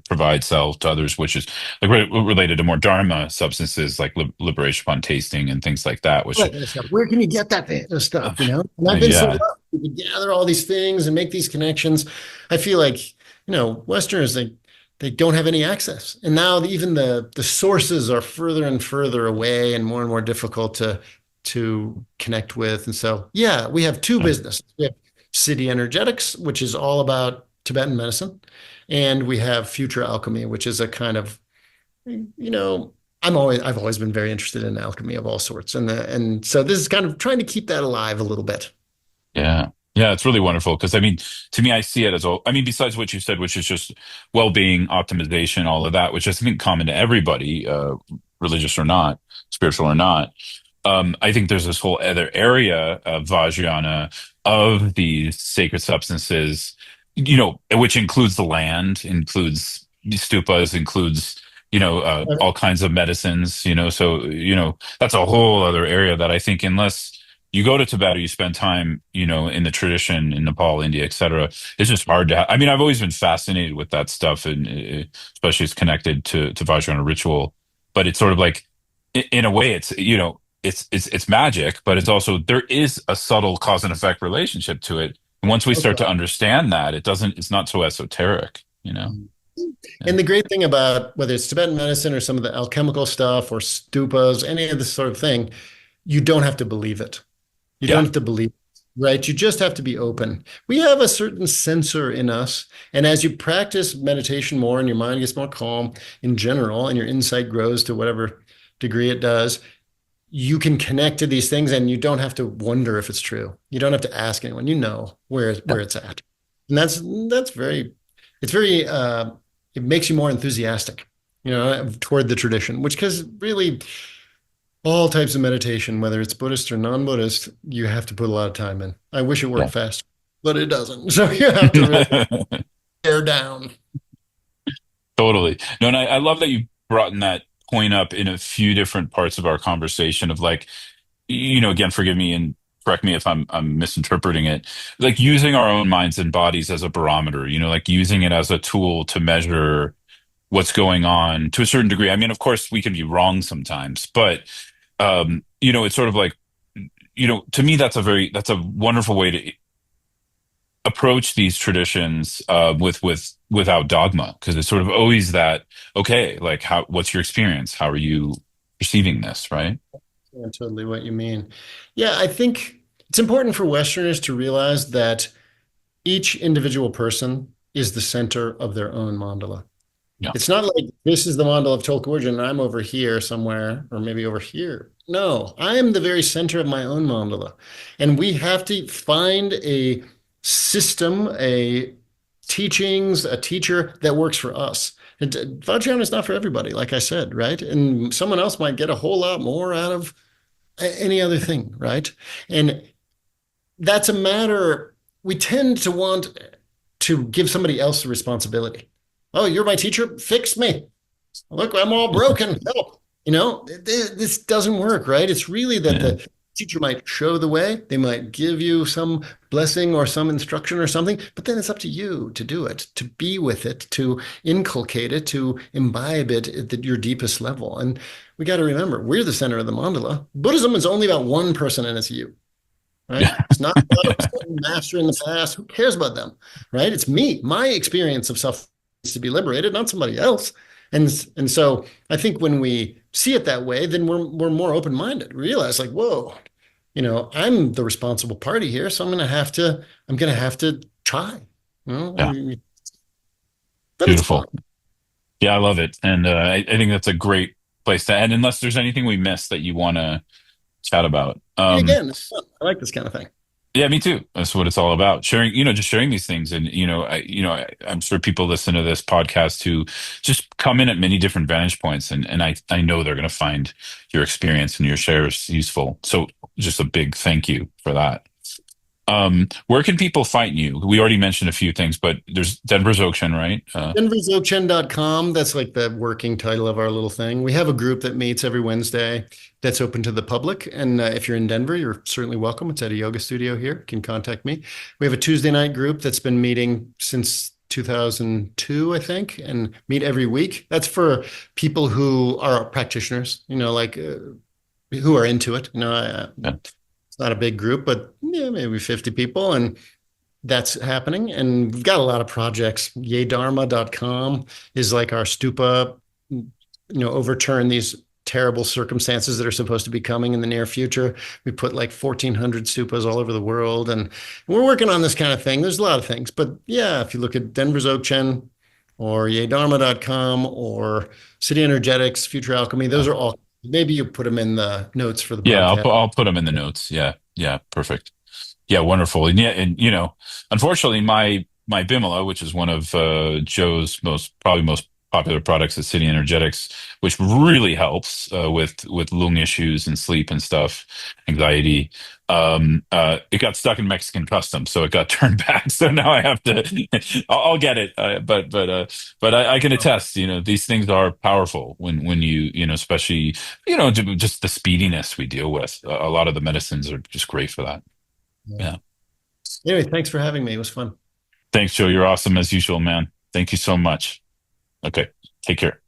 A: provide sell to others, which is like related to more Dharma substances like liberation upon tasting and things like that. Which,
B: That kind of stuff. Where can you get that
A: uh,
B: stuff, And I've been so
A: yeah,
B: lucky to gather all these things and make these connections. I feel like, Westerners, they don't have any access. And now even the sources are further and further away and more difficult to connect with. And so, yeah, we have two businesses. We have City Energetics, which is all about Tibetan medicine, and we have Future Alchemy, which is a kind of, you know, I've always been very interested in alchemy of all sorts, and so this is kind of trying to keep that alive a little bit.
A: yeah, yeah. It's really wonderful because I mean, to me, I see it as all. I mean, besides what you said, which is just well-being, optimization, all of that, which is I think common to everybody, religious or not, spiritual or not. I think there's this whole other area of Vajrayana of these sacred substances, which includes the land, includes stupas, includes, all kinds of medicines, so, that's a whole other area that I think unless you go to Tibet or you spend time, in the tradition in Nepal, India, etc., it's just hard to I mean, I've always been fascinated with that stuff and especially it's connected to Vajrayana ritual, but it's sort of like, in a way, it's it's magic, but it's also there is a subtle cause and effect relationship to it. And once we start to
B: Okay.
A: understand that, it's not so esoteric. you know? Yeah.
B: And the great thing about whether it's Tibetan medicine or some of the alchemical stuff or stupas, any of this sort of thing, you don't have to believe it. You don't
A: Yeah.
B: have to believe it, right? You just have to be open. We have a certain sensor in us. And as you practice meditation more and your mind gets more calm in general, and your insight grows to whatever degree it does, you can connect to these things and you don't have to wonder if it's true. You don't have to ask anyone. You know
A: Yeah.
B: where it's at. And that's very it's very it makes you more enthusiastic, toward the tradition, which because really all types of meditation, whether it's Buddhist or non-Buddhist, you have to put a lot of time in. I wish it
A: Yeah.
B: worked fast, but it doesn't. So you have to really tear down.
A: Totally. No, and I love that you brought in that point up in a few different parts of our conversation of like, again, forgive me and correct me if I'm misinterpreting it. Like using our own minds and bodies as a barometer, like using it as a tool to measure what's going on to a certain degree. I mean, of course, we can be wrong sometimes, but it's sort of like, to me, that's a wonderful way to approach these traditions without dogma, because it's sort of always that, okay, like what's your experience? How are you perceiving this, right?
B: Yeah, totally what you mean. Yeah, I think it's important for Westerners to realize that each individual person is the center of their own mandala.
A: Yeah.
B: It's not like this is the mandala of Tulku Urgyen and I'm over here somewhere, or maybe over here. No, I am the very center of my own mandala. And we have to find a system, a teachings, a teacher that works for us. And Vajrayana is not for everybody, like I said, right? And someone else might get a whole lot more out of any other thing, right? And that's a matter, we tend to want to give somebody else the responsibility. Oh, you're my teacher, fix me. Look, I'm all broken. Help. This doesn't work, right? It's really that
A: Yeah.
B: the teacher might show the way. They might give you some blessing or some instruction or something, but then it's up to you to do it, to be with it, to inculcate it, to imbibe it at your deepest level. And we got to remember, we're the center of the mandala. Buddhism is only about one person, and it's you, right?
A: Yeah.
B: It's not about some master in the past. Who cares about them, right? It's me. My experience of suffering needs to be liberated, not somebody else. And so I think when we see it that way, then we're more open minded. Realize like, whoa, I'm the responsible party here, so I'm gonna have to try. You know,
A: Yeah.
B: but it's fun.
A: Beautiful. Yeah, I love it. And I think that's a great place to end, unless there's anything we missed that you want to chat about.
B: And again, it's fun. I like this kind of thing.
A: Yeah, me too. That's what it's all about. Sharing, just sharing these things. And, I'm sure people listen to this podcast who just come in at many different vantage points. And I know they're going to find your experience and your shares useful. So just a big thank you for that. Where can people find you? We already mentioned a few things, but there's Denver's Ocean, right?
B: DenverZochen.com. That's like the working title of our little thing. We have a group that meets every Wednesday that's open to the public. And if you're in Denver, you're certainly welcome. It's at a yoga studio here. You can contact me. We have a Tuesday night group that's been meeting since 2002, I think, and meet every week. That's for people who are practitioners, like who are into it.
A: Yeah.
B: It's not a big group, but yeah, maybe 50 people. And that's happening. And we've got a lot of projects. Yedharma.com is like our stupa, overturn these terrible circumstances that are supposed to be coming in the near future. We put like 1,400 stupas all over the world. And we're working on this kind of thing. There's a lot of things. But yeah, if you look at Denver's Oakchen or Yedharma.com or City Energetics, Future Alchemy, those are all, maybe you put them in the notes for the
A: Yeah,
B: podcast.
A: I'll put them in the notes. Yeah. Yeah. Perfect. Yeah, wonderful. And yeah, and unfortunately, my Bimala, which is one of Joe's probably most popular products at City Energetics, which really helps with lung issues and sleep and stuff, anxiety. It got stuck in Mexican customs, so it got turned back. So now I have to. I'll get it, but I can attest. These things are powerful when especially just the speediness we deal with. A lot of the medicines are just great for that.
B: Yeah.
A: Yeah.
B: Anyway, thanks for having me. It was fun.
A: Thanks, Joe. You're awesome as usual, man. Thank you so much. Okay. Take care.